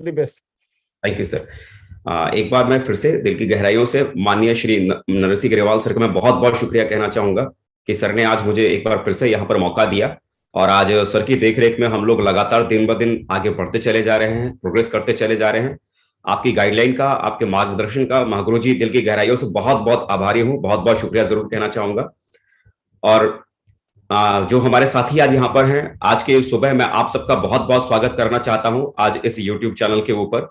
The best. Thank you sir. एक बार मैं फिर से दिल की गहराइयों से माननीय श्री नरसिंह ग्रेवाल सर का मैं बहुत बहुत शुक्रिया कहना चाहूंगा कि सर ने आज मुझे एक बार फिर से यहाँ पर मौका दिया। और आज सर की देखरेख में हम लोग लगातार दिन ब दिन आगे बढ़ते चले जा रहे हैं, प्रोग्रेस करते चले जा रहे हैं। आपकी गाइडलाइन का, आपके मार्गदर्शन का महागुरु जी दिल की गहराइयों से बहुत बहुत आभारी हूँ, बहुत बहुत शुक्रिया जरूर कहना चाहूंगा। और जो हमारे साथी आज यहाँ पर हैं, आज के सुबह मैं आप सबका बहुत बहुत स्वागत करना चाहता हूँ आज इस यूट्यूब चैनल के ऊपर।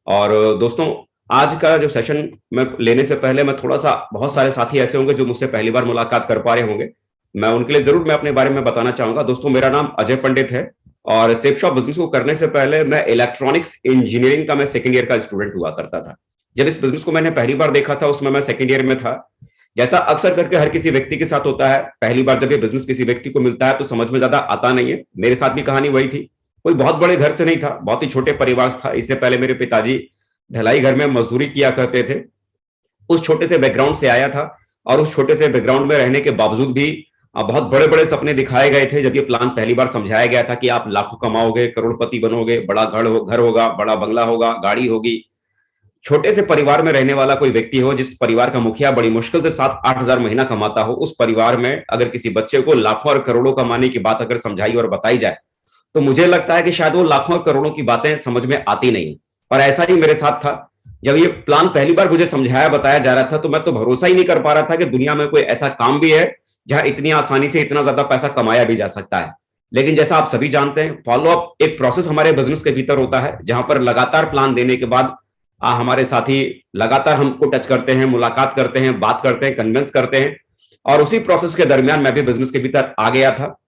और दोस्तों, आज का जो सेशन में लेने से पहले मैं थोड़ा सा, बहुत सारे साथी ऐसे होंगे जो मुझसे पहली बार मुलाकात कर पा रहे होंगे, मैं उनके लिए जरूर मैं अपने बारे में बताना चाहूंगा। दोस्तों, मेरा नाम अजय पंडित है और सेफ शॉप बिजनेस को करने से पहले मैं इलेक्ट्रॉनिक्स इंजीनियरिंग का मैं सेकंड ईयर का स्टूडेंट हुआ करता था। जब इस बिजनेस को मैंने पहली बार देखा था उसमें मैं सेकंड ईयर में था। जैसा अक्सर करके हर किसी व्यक्ति के साथ होता है, पहली बार जब ये बिजनेस किसी व्यक्ति को मिलता है तो समझ में ज्यादा आता नहीं है। मेरे साथ भी कहानी वही थी। कोई बहुत बड़े घर से नहीं था, बहुत ही छोटे परिवार था। इससे पहले मेरे पिताजी ढलाई घर में मजदूरी किया करते थे। उस छोटे से बैकग्राउंड से आया था और उस छोटे से बैकग्राउंड में रहने के बावजूद भी बहुत बड़े बड़े सपने दिखाए गए थे। जब ये प्लान पहली बार समझाया गया था कि आप लाखों कमाओगे, करोड़पति बनोगे, बड़ा घर होगा, बड़ा बंगला होगा, गाड़ी होगी। छोटे से परिवार में रहने वाला कोई व्यक्ति हो, जिस परिवार का मुखिया बड़ी मुश्किल से 7-8 हजार महीना कमाता हो, उस परिवार में अगर किसी बच्चे को लाखों और करोड़ों कमाने की बात अगर समझाई और बताई जाए तो मुझे लगता है कि शायद वो लाखों और करोड़ों की बातें समझ में आती नहीं। और ऐसा ही मेरे साथ था। जब ये प्लान पहली बार मुझे समझाया बताया जा रहा था तो मैं तो भरोसा ही नहीं कर पा रहा था कि दुनिया में कोई ऐसा काम भी है जहां इतनी आसानी से इतना ज्यादा पैसा कमाया भी जा सकता है। लेकिन जैसा आप सभी जानते हैं, फॉलो अप एक प्रोसेस हमारे बिजनेस के भीतर होता है, जहां पर लगातार प्लान देने के बाद हमारे साथी लगातार हमको टच करते हैं, मुलाकात करते हैं, बात करते हैं, कन्विंस करते हैं। और उसी प्रोसेस के दरमियान मैं भी बिजनेस के भीतर आ गया था।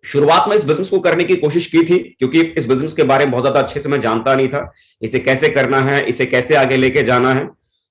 शुरुआत में इस बिजनेस को करने की कोशिश की थी क्योंकि इस बिजनेस के बारे में बहुत ज्यादा अच्छे से मैं जानता नहीं था, इसे कैसे करना है, इसे कैसे आगे लेके जाना है।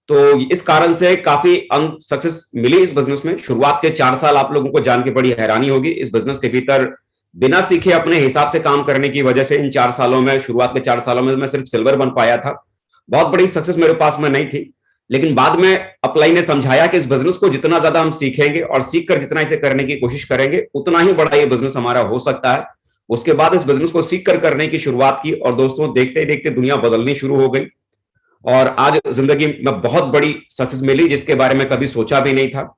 तो इस कारण से काफी सक्सेस मिली इस बिजनेस में। शुरुआत के 4 साल आप लोगों को जान के बड़ी हैरानी होगी, इस बिजनेस के भीतर बिना सीखे अपने हिसाब से काम करने की वजह से इन 4 सालों में, शुरुआत के 4 सालों में मैं सिर्फ सिल्वर बन पाया था। बहुत बड़ी सक्सेस मेरे पास में नहीं थी। लेकिन बाद में अपलाई ने समझाया कि इस बिजनेस को जितना ज्यादा हम सीखेंगे और सीखकर जितना इसे करने की कोशिश करेंगे उतना ही बड़ा ये बिजनेस हमारा हो सकता है। उसके बाद इस बिजनेस को सीख कर करने की शुरुआत की और दोस्तों, देखते ही देखते दुनिया बदलनी शुरू हो गई और आज जिंदगी में बहुत बड़ी सक्सेस मिली जिसके बारे में कभी सोचा भी नहीं था।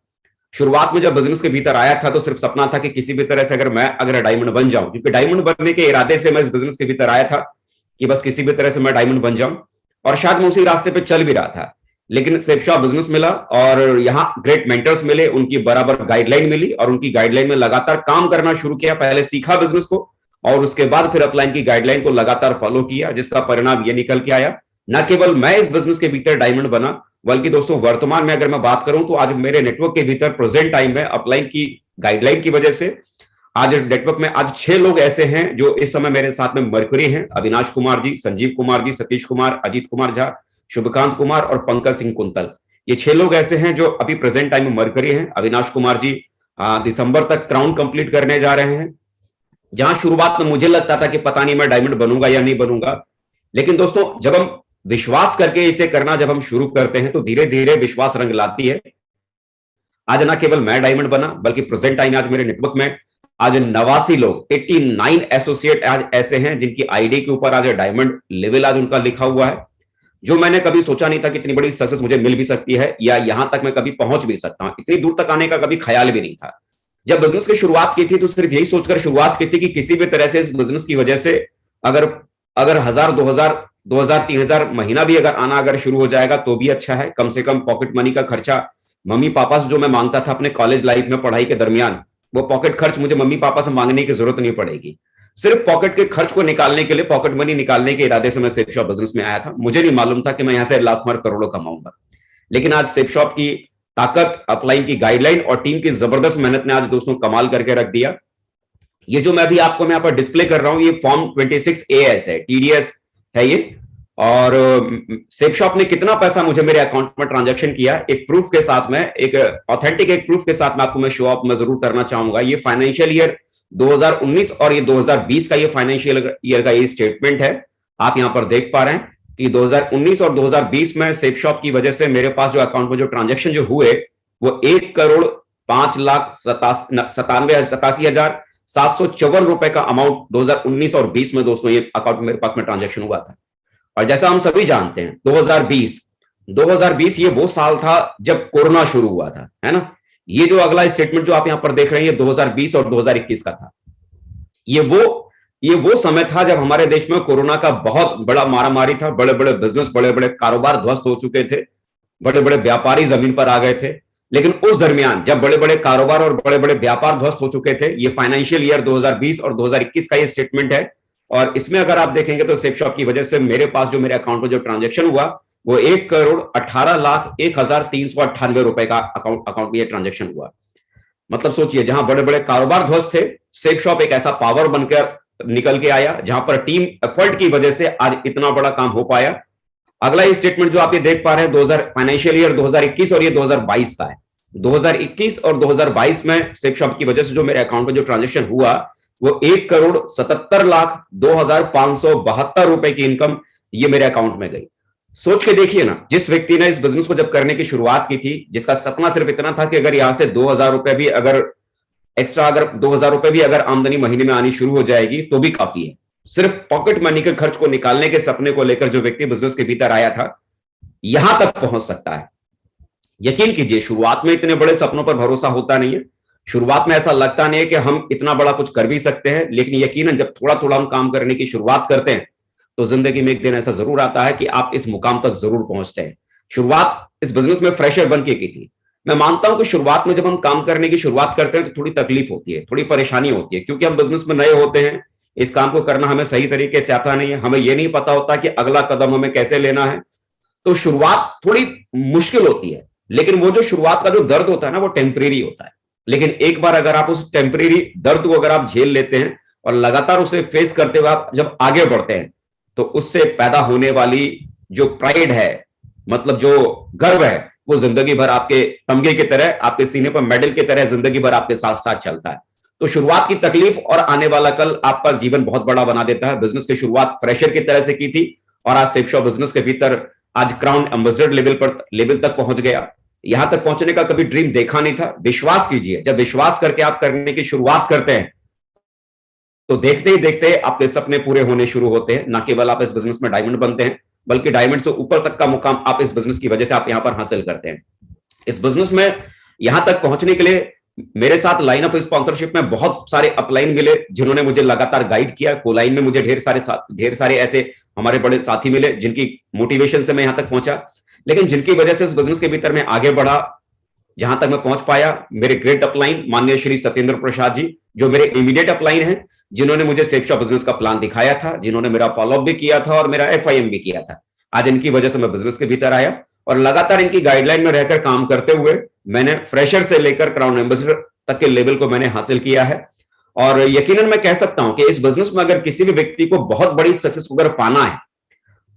शुरुआत में जब बिजनेस के भीतर आया था तो सिर्फ सपना था कि किसी भी तरह से अगर डायमंड बन जाऊं, क्योंकि डायमंड बनने के इरादे से मैं इस बिजनेस के भीतर आया था कि बस किसी भी तरह से मैं डायमंड बन जाऊं। और शायद मैं उसी रास्ते पे चल भी रहा था। लेकिन सेफ शॉप बिजनेस मिला और यहाँ ग्रेट मेंटर्स मिले, उनकी बराबर गाइडलाइन मिली और उनकी गाइडलाइन में लगातार काम करना शुरू किया। पहले सीखा बिजनेस को और उसके बाद फिर अपलाइन की गाइडलाइन को लगातार फॉलो किया, जिसका परिणाम ये निकल के आया। न केवल मैं इस बिजनेस के भीतर डायमंड बना, बल्कि दोस्तों वर्तमान में अगर मैं बात करूं तो आज मेरे नेटवर्क के भीतर प्रेजेंट टाइम में अपलाइन की गाइडलाइन की वजह से आज नेटवर्क में आज 6 लोग ऐसे हैं जो इस समय मेरे साथ में मरकरी हैं। अविनाश कुमार जी, संजीव कुमार जी, सतीश कुमार, अजीत कुमार झा, शुभकांत कुमार और पंकज सिंह कुंतल। ये 6 लोग ऐसे हैं जो अभी प्रेजेंट टाइम में मरकरी हैं। अविनाश कुमार जी दिसंबर तक क्राउन कंप्लीट करने जा रहे हैं। जहां शुरुआत में मुझे लगता था कि पता नहीं मैं डायमंड बनूंगा या नहीं बनूंगा, लेकिन दोस्तों जब हम विश्वास करके इसे करना जब हम शुरू करते हैं तो धीरे धीरे विश्वास रंग लाती है। आज ना केवल मैं डायमंड बना बल्कि प्रेजेंट टाइम आज मेरे नेटवर्क में आज 89 लोग, 89 एसोसिएट आज ऐसे हैं जिनकी आईडी के ऊपर आज डायमंड लेवल आज उनका लिखा हुआ है। जो मैंने कभी सोचा नहीं था कि इतनी बड़ी सक्सेस मुझे मिल भी सकती है या यहां तक मैं कभी पहुंच भी सकता हूं। इतनी दूर तक आने का कभी ख्याल भी नहीं था। जब बिजनेस की शुरुआत की थी तो सिर्फ यही सोचकर शुरुआत की थी कि किसी भी तरह से इस बिजनेस की वजह से अगर अगर 1000, 2000, 2000, 3000 महीना भी अगर आना अगर शुरू हो जाएगा तो भी अच्छा है। कम से कम पॉकेट मनी का खर्चा मम्मी पापा से जो मैं मांगता था अपने कॉलेज लाइफ में पढ़ाई के दरमियान, वो पॉकेट खर्च मुझे मम्मी पापा से मांगने की जरूरत नहीं पड़ेगी। सिर्फ पॉकेट के खर्च को निकालने के लिए, पॉकेट मनी निकालने के इरादे से मैं सेफ शॉप बिजनेस में आया था। मुझे नहीं मालूम था कि मैं यहां से लाखों और करोड़ों कमाऊंगा। लेकिन आज सेफ शॉप की ताकत, अपलाइन की गाइडलाइन और टीम की जबरदस्त मेहनत ने आज दोस्तों कमाल करके रख दिया। ये जो मैं अभी आपको मैं यहाँ पर डिस्प्ले कर रहा हूं, ये फॉर्म 26AS है, टीडीएस है ये। और सेफ शॉप ने कितना पैसा मुझे मेरे अकाउंट में ट्रांजैक्शन किया, एक प्रूफ के साथ में, एक ऑथेंटिक एक प्रूफ के साथ में आपको मैं शो ऑफ में जरूर करना चाहूंगा। ये फाइनेंशियल ईयर 2019 और ये 2020 का ये फाइनेंशियल ईयर का ये स्टेटमेंट है। आप यहां पर देख पा रहे हैं कि 2019 और 2020 में सेफ शॉप की वजह से मेरे पास जो अकाउंट में जो ट्रांजैक्शन जो हुए वो 1,05,97,754 रुपए का अमाउंट 2019 और 20 में दोस्तों ये अकाउंट मेरे पास में ट्रांजैक्शन हुआ था। और जैसा हम सभी जानते हैं 2020 ये वो साल था जब कोरोना शुरू हुआ था, है ना। ये जो अगला स्टेटमेंट जो आप यहां पर देख रहे हैं, ये 2020 और 2021 का था। ये वो समय था जब हमारे देश में कोरोना का बहुत बड़ा मारामारी था। बड़े बड़े बिजनेस, बड़े बड़े कारोबार ध्वस्त हो चुके थे, बड़े बड़े व्यापारी जमीन पर आ गए थे। लेकिन उस दरमियान जब बड़े बड़े कारोबार और बड़े बड़े व्यापार ध्वस्त हो चुके थे, ये फाइनेंशियल ईयर 2020 और 2021 का ये स्टेटमेंट है। और इसमें अगर आप देखेंगे तो सेफशॉप की वजह से मेरे पास जो मेरे अकाउंट में जो ट्रांजेक्शन हुआ वो 1,18,01,398 रुपए का अकाउंट में ट्रांजेक्शन हुआ। मतलब सोचिए, जहां बड़े बड़े कारोबार ध्वस्त थे, सेफशॉप एक ऐसा पावर बनकर निकल के आया जहां पर टीम एफर्ट की वजह से आज इतना बड़ा काम हो पाया। अगला ये स्टेटमेंट जो आप ये देख पा रहे हैं, फाइनेंशियल ईयर 2021 और ये 2022 का है। 2021 और 2022 में सेफशॉप की वजह से जो मेरे अकाउंट में जो ट्रांजेक्शन हुआ वो 1,77,02,572 रुपए की इनकम ये मेरे अकाउंट में गई। सोच के देखिए ना, जिस व्यक्ति ने इस बिजनेस को जब करने की शुरुआत की थी, जिसका सपना सिर्फ इतना था कि अगर यहां से 2,000 रुपए भी अगर एक्स्ट्रा, अगर 2,000 रुपए भी अगर आमदनी महीने में आनी शुरू हो जाएगी तो भी काफी है। सिर्फ पॉकेट मनी के खर्च को निकालने के सपने को लेकर जो व्यक्ति बिजनेस के भीतर आया था, यहां तक पहुंच सकता है। यकीन कीजिए, शुरुआत में इतने बड़े सपनों पर भरोसा होता नहीं है। शुरुआत में ऐसा लगता नहीं है कि हम इतना बड़ा कुछ कर भी सकते हैं, लेकिन यकीनन जब थोड़ा थोड़ा हम काम करने की शुरुआत करते हैं तो जिंदगी में एक दिन ऐसा जरूर आता है कि आप इस मुकाम तक जरूर पहुंचते हैं। शुरुआत इस बिजनेस में फ्रेशर बन के की थी। मैं मानता हूं कि शुरुआत में जब हम काम करने की शुरुआत करते हैं तो थोड़ी तकलीफ होती है, थोड़ी परेशानी होती है, क्योंकि हम बिजनेस में नए होते हैं। इस काम को करना हमें सही तरीके से आता नहीं है, हमें यह नहीं पता होता कि अगला कदम हमें कैसे लेना है। तो शुरुआत थोड़ी मुश्किल होती है, लेकिन वो जो शुरुआत का जो दर्द होता है ना, वो टेम्परेरी होता है। लेकिन एक बार अगर आप उस टेम्परेरी दर्द को अगर आप झेल लेते हैं और लगातार उसे फेस करते हुए आप जब आगे बढ़ते हैं, तो उससे पैदा होने वाली जो प्राइड है, मतलब जो गर्व है, वो जिंदगी भर आपके तमगे की तरह, आपके सीने पर मेडल की तरह जिंदगी भर आपके साथ साथ चलता है। तो शुरुआत की तकलीफ और आने वाला कल आपका जीवन बहुत बड़ा बना देता है। बिजनेस की शुरुआत प्रेशर की तरह से की थी और आज सेफशॉप बिजनेस के भीतर आज क्राउन एम्बेसडर लेवल तक पहुंच गया। यहां तक पहुंचने का कभी ड्रीम देखा नहीं था। विश्वास कीजिए, जब विश्वास करके आप करने की शुरुआत करते हैं तो देखते ही देखते आपके सपने पूरे होने शुरू होते हैं। ना केवल आप इस बिजनेस में डायमंड बनते हैं, बल्कि डायमंड से ऊपर तक का मुकाम आप इस बिजनेस की वजह से आप यहां पर हासिल करते हैं। इस बिजनेस में यहां तक पहुंचने के लिए मेरे साथ लाइन ऑफ स्पॉन्सरशिप में बहुत सारे अपलाइन मिले, जिन्होंने मुझे लगातार गाइड किया। कोलाइन में मुझे ढेर सारे ऐसे हमारे बड़े साथी मिले जिनकी मोटिवेशन से मैं यहां तक पहुंचा, लेकिन जिनकी वजह से इस बिजनेस के भीतर मैं आगे बढ़ा, जहां तक मैं पहुंच पाया। मेरे ग्रेट अपलाइन माननीय श्री सत्येंद्र प्रसाद जी, जो मेरे इमीडिएट अपलाइन हैं, जिन्होंने मुझे सेफशॉप बिजनेस का प्लान दिखाया था, जिन्होंने मेरा फॉलोअप भी किया था और मेरा FIM भी किया था। आज इनकी वजह से मैं बिजनेस के भीतर आया और लगातार इनकी गाइडलाइन में रहकर काम करते हुए मैंने फ्रेशर से लेकर क्राउन एम्बेसडर तक के लेवल को मैंने हासिल किया है। और यकीनन मैं कह सकता हूं कि इस बिजनेस में अगर किसी भी व्यक्ति को बहुत बड़ी सक्सेस अगर पाना है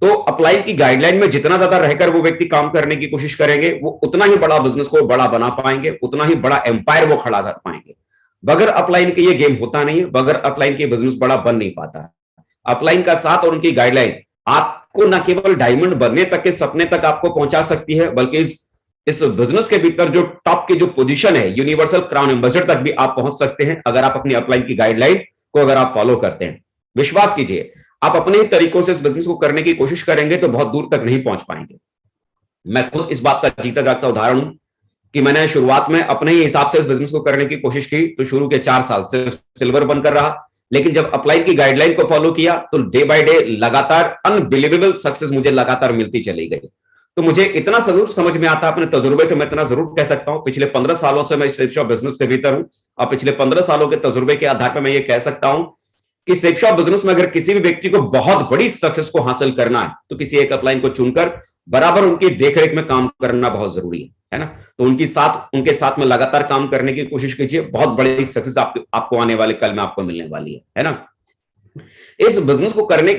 तो अपलाइन की गाइडलाइन में जितना ज्यादा रहकर वो व्यक्ति काम करने की कोशिश करेंगे, वो उतना ही बड़ा बिजनेस को बड़ा बना पाएंगे, उतना ही बड़ा एम्पायर वो खड़ा कर पाएंगे। बगैर अपलाइन के ये गेम होता नहीं है, बगैर अपलाइन के बिजनेस बड़ा बन नहीं पाता। अपलाइन का साथ और उनकी गाइडलाइन आपको न केवल डायमंड बनने तक के सपने तक आपको पहुंचा सकती है, बल्कि इस बिजनेस के भीतर जो टॉप की जो पोजीशन है, यूनिवर्सल क्राउन एम्बेसडर तक भी आप पहुंच सकते हैं, अगर आप अपनी अपलाइन की गाइडलाइन को अगर आप फॉलो करते हैं। विश्वास कीजिए, आप अपने ही तरीकों से इस बिजनेस को करने की कोशिश करेंगे तो बहुत दूर तक नहीं पहुंच पाएंगे। मैं खुद इस बात का जीता जागता उदाहरण हूं कि मैंने शुरुआत में अपने ही हिसाब से इस बिजनेस को करने की कोशिश की तो शुरू के 4 साल सिर्फ सिल्वर बनकर रहा, लेकिन जब अपलाइन की गाइडलाइन को फॉलो किया तो डे बाय डे लगातार अनबिलीवेबल सक्सेस मुझे लगातार मिलती चली गई। तो मुझे इतना जरूर समझ में आता, अपने तजुर्बे से मैं इतना जरूर कह सकता हूं, पिछले 15 सालों से मैं सेफशॉप बिजनेस के भीतर हूं और पिछले 15 सालों के तजुर्बे के आधार पर मैं ये कह सकता हूं कि सेफशॉप बिजनेस में अगर किसी भी व्यक्ति को बहुत बड़ी सक्सेस को हासिल करना है तो किसी एक अपलाइन को चुनकर बराबर उनकी देखरेख में काम करना बहुत जरूरी है ना। तो उनके साथ में लगातार काम करने की कोशिश कीजिए, बहुत बड़ी सक्सेस आपको आने वाले कल में आपको मिलने वाली है ना। इस बिजनेस को करने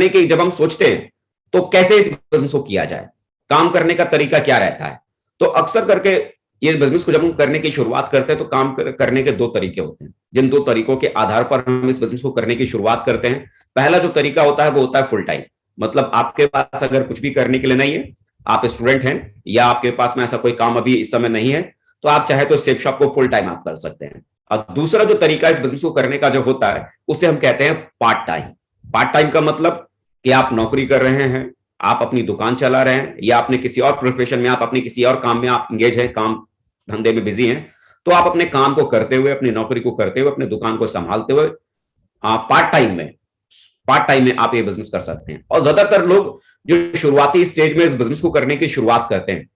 के जब हम सोचते हैं तो कैसे इस बिजनेस को किया जाए, काम करने का तरीका क्या रहता है, तो अक्सर करके ये बिजनेस को जब हम करने की शुरुआत करते हैं तो काम करने के 2 तरीके होते हैं, जिन 2 तरीकों के आधार पर हम इस बिजनेस को करने की शुरुआत करते हैं। पहला जो तरीका होता है वो होता है फुल टाइम, मतलब आपके पास अगर कुछ भी करने के लिए नहीं है, आप स्टूडेंट हैं या आपके पास में ऐसा कोई काम अभी इस समय नहीं है, तो आप चाहे तो सेफशॉप को फुल टाइम आप कर सकते हैं। और दूसरा जो तरीका इस बिजनेस को करने का जो होता है उसे हम कहते हैं पार्ट टाइम। पार्ट टाइम का मतलब कि आप नौकरी कर रहे हैं, आप अपनी दुकान चला रहे हैं, या आपने किसी और प्रोफेशन में, आप अपने किसी और काम में आप इंगेज हैं, काम धंधे में बिजी हैं, तो आप अपने काम को करते हुए, अपनी नौकरी को करते हुए, अपनी दुकान को संभालते हुए आप पार्ट टाइम में आप ये बिजनेस कर सकते हैं। और ज्यादातर लोग जो शुरुआती स्टेज में इस बिजनेस को करने की शुरुआत करते हैं,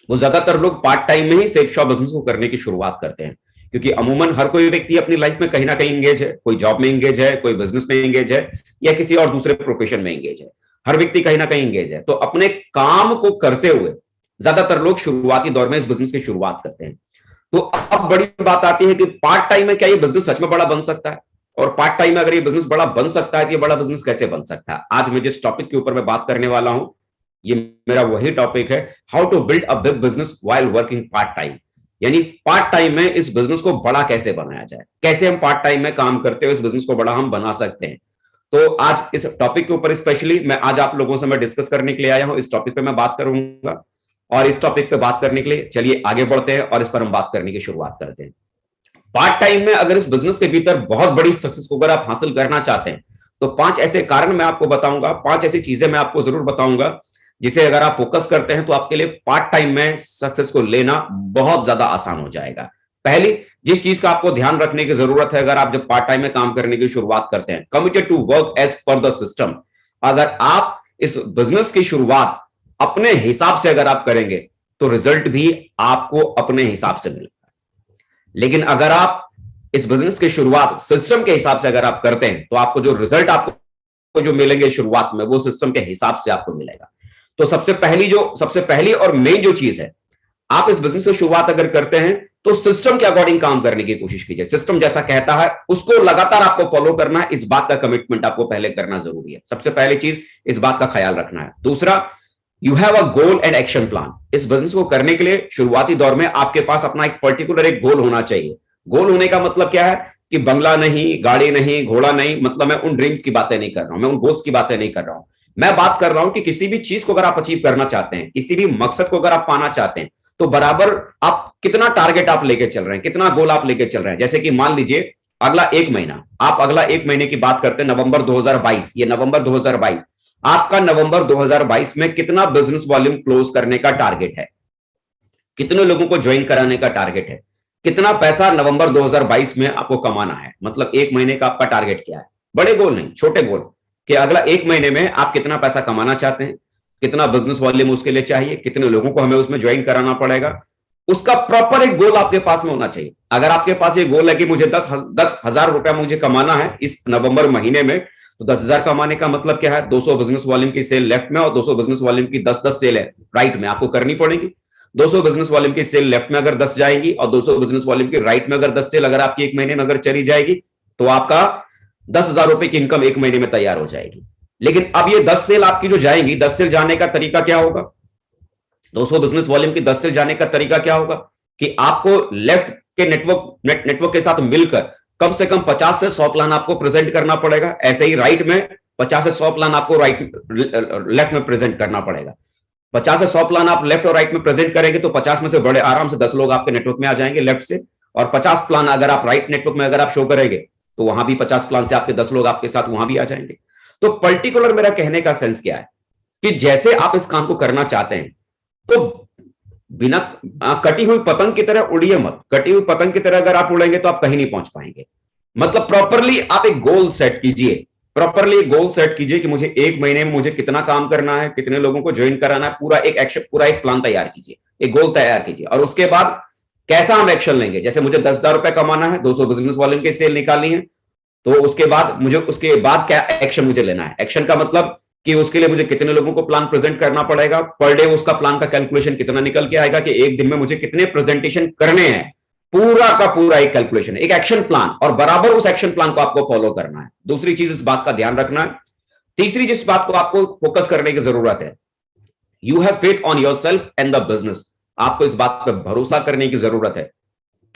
वो ज्यादातर लोग पार्ट टाइम में ही सेफ शॉप बिजनेस को करने की शुरुआत करते हैं, क्योंकि अमूमन हर कोई व्यक्ति अपनी लाइफ में कहीं ना कहीं इंगेज है, कोई जॉब में इंगेज है, कोई बिजनेस में इंगेज है, या किसी और दूसरे प्रोफेशन में इंगेज है। हर व्यक्ति कहीं ना कहीं इंगेज है, तो अपने काम को करते हुए ज्यादातर लोग शुरुआती दौर में इस बिजनेस की शुरुआत करते हैं। तो अब बड़ी बात आती है कि पार्ट टाइम में क्या ये बिजनेस सच में बड़ा बन सकता है, और पार्ट टाइम में अगर ये बिजनेस बड़ा बन सकता है तो ये बड़ा बिजनेस कैसे बन सकता है। आज मैं जिस टॉपिक के ऊपर मैं बात करने वाला हूं, ये मेरा वही टॉपिक है, how to build a big business while working part time. यानी पार्ट टाइम में इस बिजनेस को बड़ा कैसे बनाया जाए, कैसे हम पार्ट टाइम में काम करते हुए इस बिजनेस को बड़ा हम बना सकते हैं। तो आज इस टॉपिक के ऊपर स्पेशली मैं आज आप लोगों से मैं डिस्कस करने के लिए आया हूं, इस टॉपिक पे मैं बात करूंगा। और इस टॉपिक पे बात करने के लिए चलिए आगे बढ़ते हैं और इस पर हम बात करने की शुरुआत करते हैं। पार्ट टाइम में अगर इस बिजनेस के भीतर बहुत बड़ी सक्सेस को अगर आप हासिल करना चाहते हैं, तो 5 ऐसे कारण मैं आपको बताऊंगा, 5 ऐसी चीजें मैं आपको जरूर बताऊंगा, जिसे अगर आप फोकस करते हैं तो आपके लिए पार्ट टाइम में सक्सेस को लेना बहुत ज्यादा आसान हो जाएगा। पहली जिस चीज का आपको ध्यान रखने की जरूरत है, अगर आप जब पार्ट टाइम में काम करने की शुरुआत करते हैं, committed to work as per the system. अगर आप इस बिजनेस की शुरुआत अपने हिसाब से अगर आप करेंगे तो रिजल्ट भी आपको अपने हिसाब से मिलेगा। लेकिन अगर आप इस बिजनेस की शुरुआत सिस्टम के हिसाब से अगर आप करते हैं, तो आपको जो रिजल्ट आपको जो मिलेंगे शुरुआत में, वो सिस्टम के हिसाब से आपको मिलेगा। तो सबसे पहली और मेन जो चीज है, आप इस बिजनेस की शुरुआत अगर करते हैं तो सिस्टम के अकॉर्डिंग काम करने की कोशिश कीजिए। सिस्टम जैसा कहता है उसको लगातार आपको फॉलो करना है, इस बात का कमिटमेंट आपको पहले करना जरूरी है। सबसे पहली चीज इस बात का ख्याल रखना है। दूसरा, you have a goal and action plan. इस बिजनेस को करने के लिए शुरुआती दौर में आपके पास अपना एक पर्टिकुलर एक गोल होना चाहिए। गोल होने का मतलब क्या है कि बंगला नहीं, गाड़ी नहीं, घोड़ा नहीं, मतलब मैं उन ड्रीम्स की बातें नहीं कर रहा हूं, मैं उन गोल्स की बातें नहीं कर रहा हूं। मैं बात कर रहा हूं कि किसी भी चीज को अगर आप अचीव करना चाहते हैं, किसी भी मकसद को अगर आप पाना चाहते हैं, तो बराबर आप कितना टारगेट आप लेके चल रहे हैं, कितना गोल आप लेके चल रहे हैं। जैसे कि मान लीजिए अगला 1 महीना, आप अगला 1 महीने की बात करते हैं, नवंबर 2022, ये नवंबर 2022, आपका नवंबर 2022 में कितना बिजनेस वॉल्यूम क्लोज करने का टारगेट है, कितने लोगों को ज्वाइन कराने का टारगेट है, कितना पैसा नवंबर 2022 में आपको कमाना है। मतलब 1 महीने का आपका टारगेट क्या है। बड़े गोल नहीं, छोटे गोल, कि अगला 1 महीने में आप कितना पैसा कमाना चाहते हैं, कितना बिजनेस वॉल्यूम उसके लिए चाहिए, कितने लोगों को हमें उसमें ज्वाइन कराना पड़ेगा, उसका प्रॉपर एक गोल आपके पास में होना चाहिए। अगर आपके पास ये गोल है कि मुझे 10,000 रुपया मुझे कमाना है इस नवंबर महीने में, तो 10,000 कमाने का मतलब क्या है, 200 बिजनेस वॉल्यूम की सेल लेफ्ट में और 200 बिजनेस वॉल्यूम की 10-10 सेल है राइट में आपको करनी पड़ेगी। 200 बिजनेस वॉल्यूम की सेल लेफ्ट में अगर 10 जाएगी और 200 बिजनेस वॉल्यूम की राइट में अगर 10 सेल अगर आपकी 1 महीने में अगर चली जाएगी, तो आपका 10,000 रुपए की इनकम 1 महीने में तैयार हो जाएगी। लेकिन अब ये 10 सेल आपकी जो जाएंगी, 10 सेल जाने का तरीका क्या होगा, 200 बिजनेस वॉल्यूम की 10 सेल जाने का तरीका क्या होगा कि आपको लेफ्ट के नेटवर्क के साथ मिलकर कम से कम 50 से 100 प्लान आपको प्रेजेंट करना पड़ेगा। ऐसे ही राइट में 50 से 100 प्लान आपको लेफ्ट में प्रेजेंट करना पड़ेगा। 50 से 100 प्लान आप लेफ्ट और राइट में प्रेजेंट करेंगे तो 50 में से बड़े आराम से 10 लोग आपके नेटवर्क में आ जाएंगे लेफ्ट से, और 50 प्लान अगर आप राइट नेटवर्क में अगर आप शो करेंगे तो वहां भी 50 प्लान से आपके 10 लोग आपके साथ वहां भी आ जाएंगे। तो पर्टिकुलर मेरा कहने का सेंस क्या है कि जैसे आप इस काम को करना चाहते हैं, तो बिना कटी हुई पतंग की तरह उड़िए मत। कटी हुई पतंग की तरह अगर आप उड़ेंगे तो आप कहीं नहीं पहुंच पाएंगे। मतलब प्रॉपरली आप एक गोल सेट कीजिए, प्रॉपरली एक गोल सेट कीजिए कि मुझे 1 महीने में मुझे कितना काम करना है, कितने लोगों को ज्वाइन कराना है, पूरा एक एक्शन, पूरा एक प्लान तैयार कीजिए, एक गोल तैयार कीजिए। और उसके बाद कैसा हम एक्शन लेंगे, जैसे मुझे 10,000 रुपए कमाना है, 200 बिजनेस वॉल्यूम की सेल निकालनी है, तो उसके बाद क्या एक्शन मुझे लेना है। एक्शन का मतलब कि उसके लिए मुझे कितने लोगों को प्लान प्रेजेंट करना पड़ेगा, पर डे उसका प्लान का कैलकुलेशन कितना निकल के आएगा कि एक दिन में मुझे कितने प्रेजेंटेशन करने हैं, पूरा का पूरा एक कैलकुलेशन, एक एक्शन प्लान, और बराबर उस एक्शन प्लान को आपको फॉलो करना है। दूसरी चीज इस बात का ध्यान रखना है। तीसरी जिस बात को आपको फोकस करने की जरूरत है, you have faith on your self and the business. आपको इस बात पर भरोसा करने की जरूरत है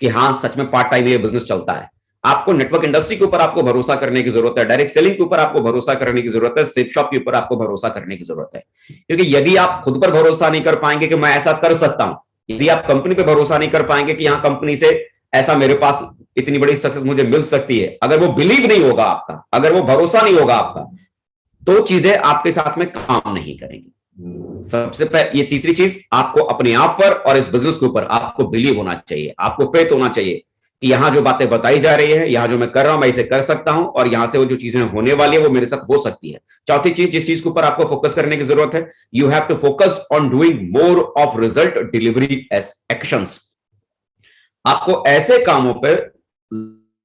कि हां सच में पार्ट टाइम ये बिजनेस चलता है। आपको नेटवर्क इंडस्ट्री के ऊपर आपको भरोसा करने की जरूरत है, डायरेक्ट सेलिंग के ऊपर आपको भरोसा करने की जरूरत है, सेफ शॉप के ऊपर आपको भरोसा करने की जरूरत है। क्योंकि यदि आप खुद पर भरोसा नहीं कर पाएंगे कि मैं ऐसा कर सकता हूं, यदि आप कंपनी पे भरोसा नहीं कर पाएंगे कि यहां कंपनी से ऐसा मेरे पास इतनी बड़ी सक्सेस मुझे मिल सकती है, अगर वो बिलीव नहीं होगा आपका, अगर वो भरोसा नहीं होगा आपका, तो चीजें आपके साथ में काम नहीं करेंगी। सबसे पहले ये तीसरी चीज, आपको अपने आप पर और इस बिजनेस के ऊपर आपको बिलीव होना चाहिए, आपको फेथ होना चाहिए कि यहां जो बातें बताई जा रही है, यहां जो मैं कर रहा हूं मैं इसे कर सकता हूं, और यहां से वो जो चीजें होने वाली है वो मेरे साथ हो सकती है। चौथी चीज जिस चीज के ऊपर आपको फोकस करने की जरूरत है, you have to focus on doing more of result delivery as actions. आपको ऐसे कामों पर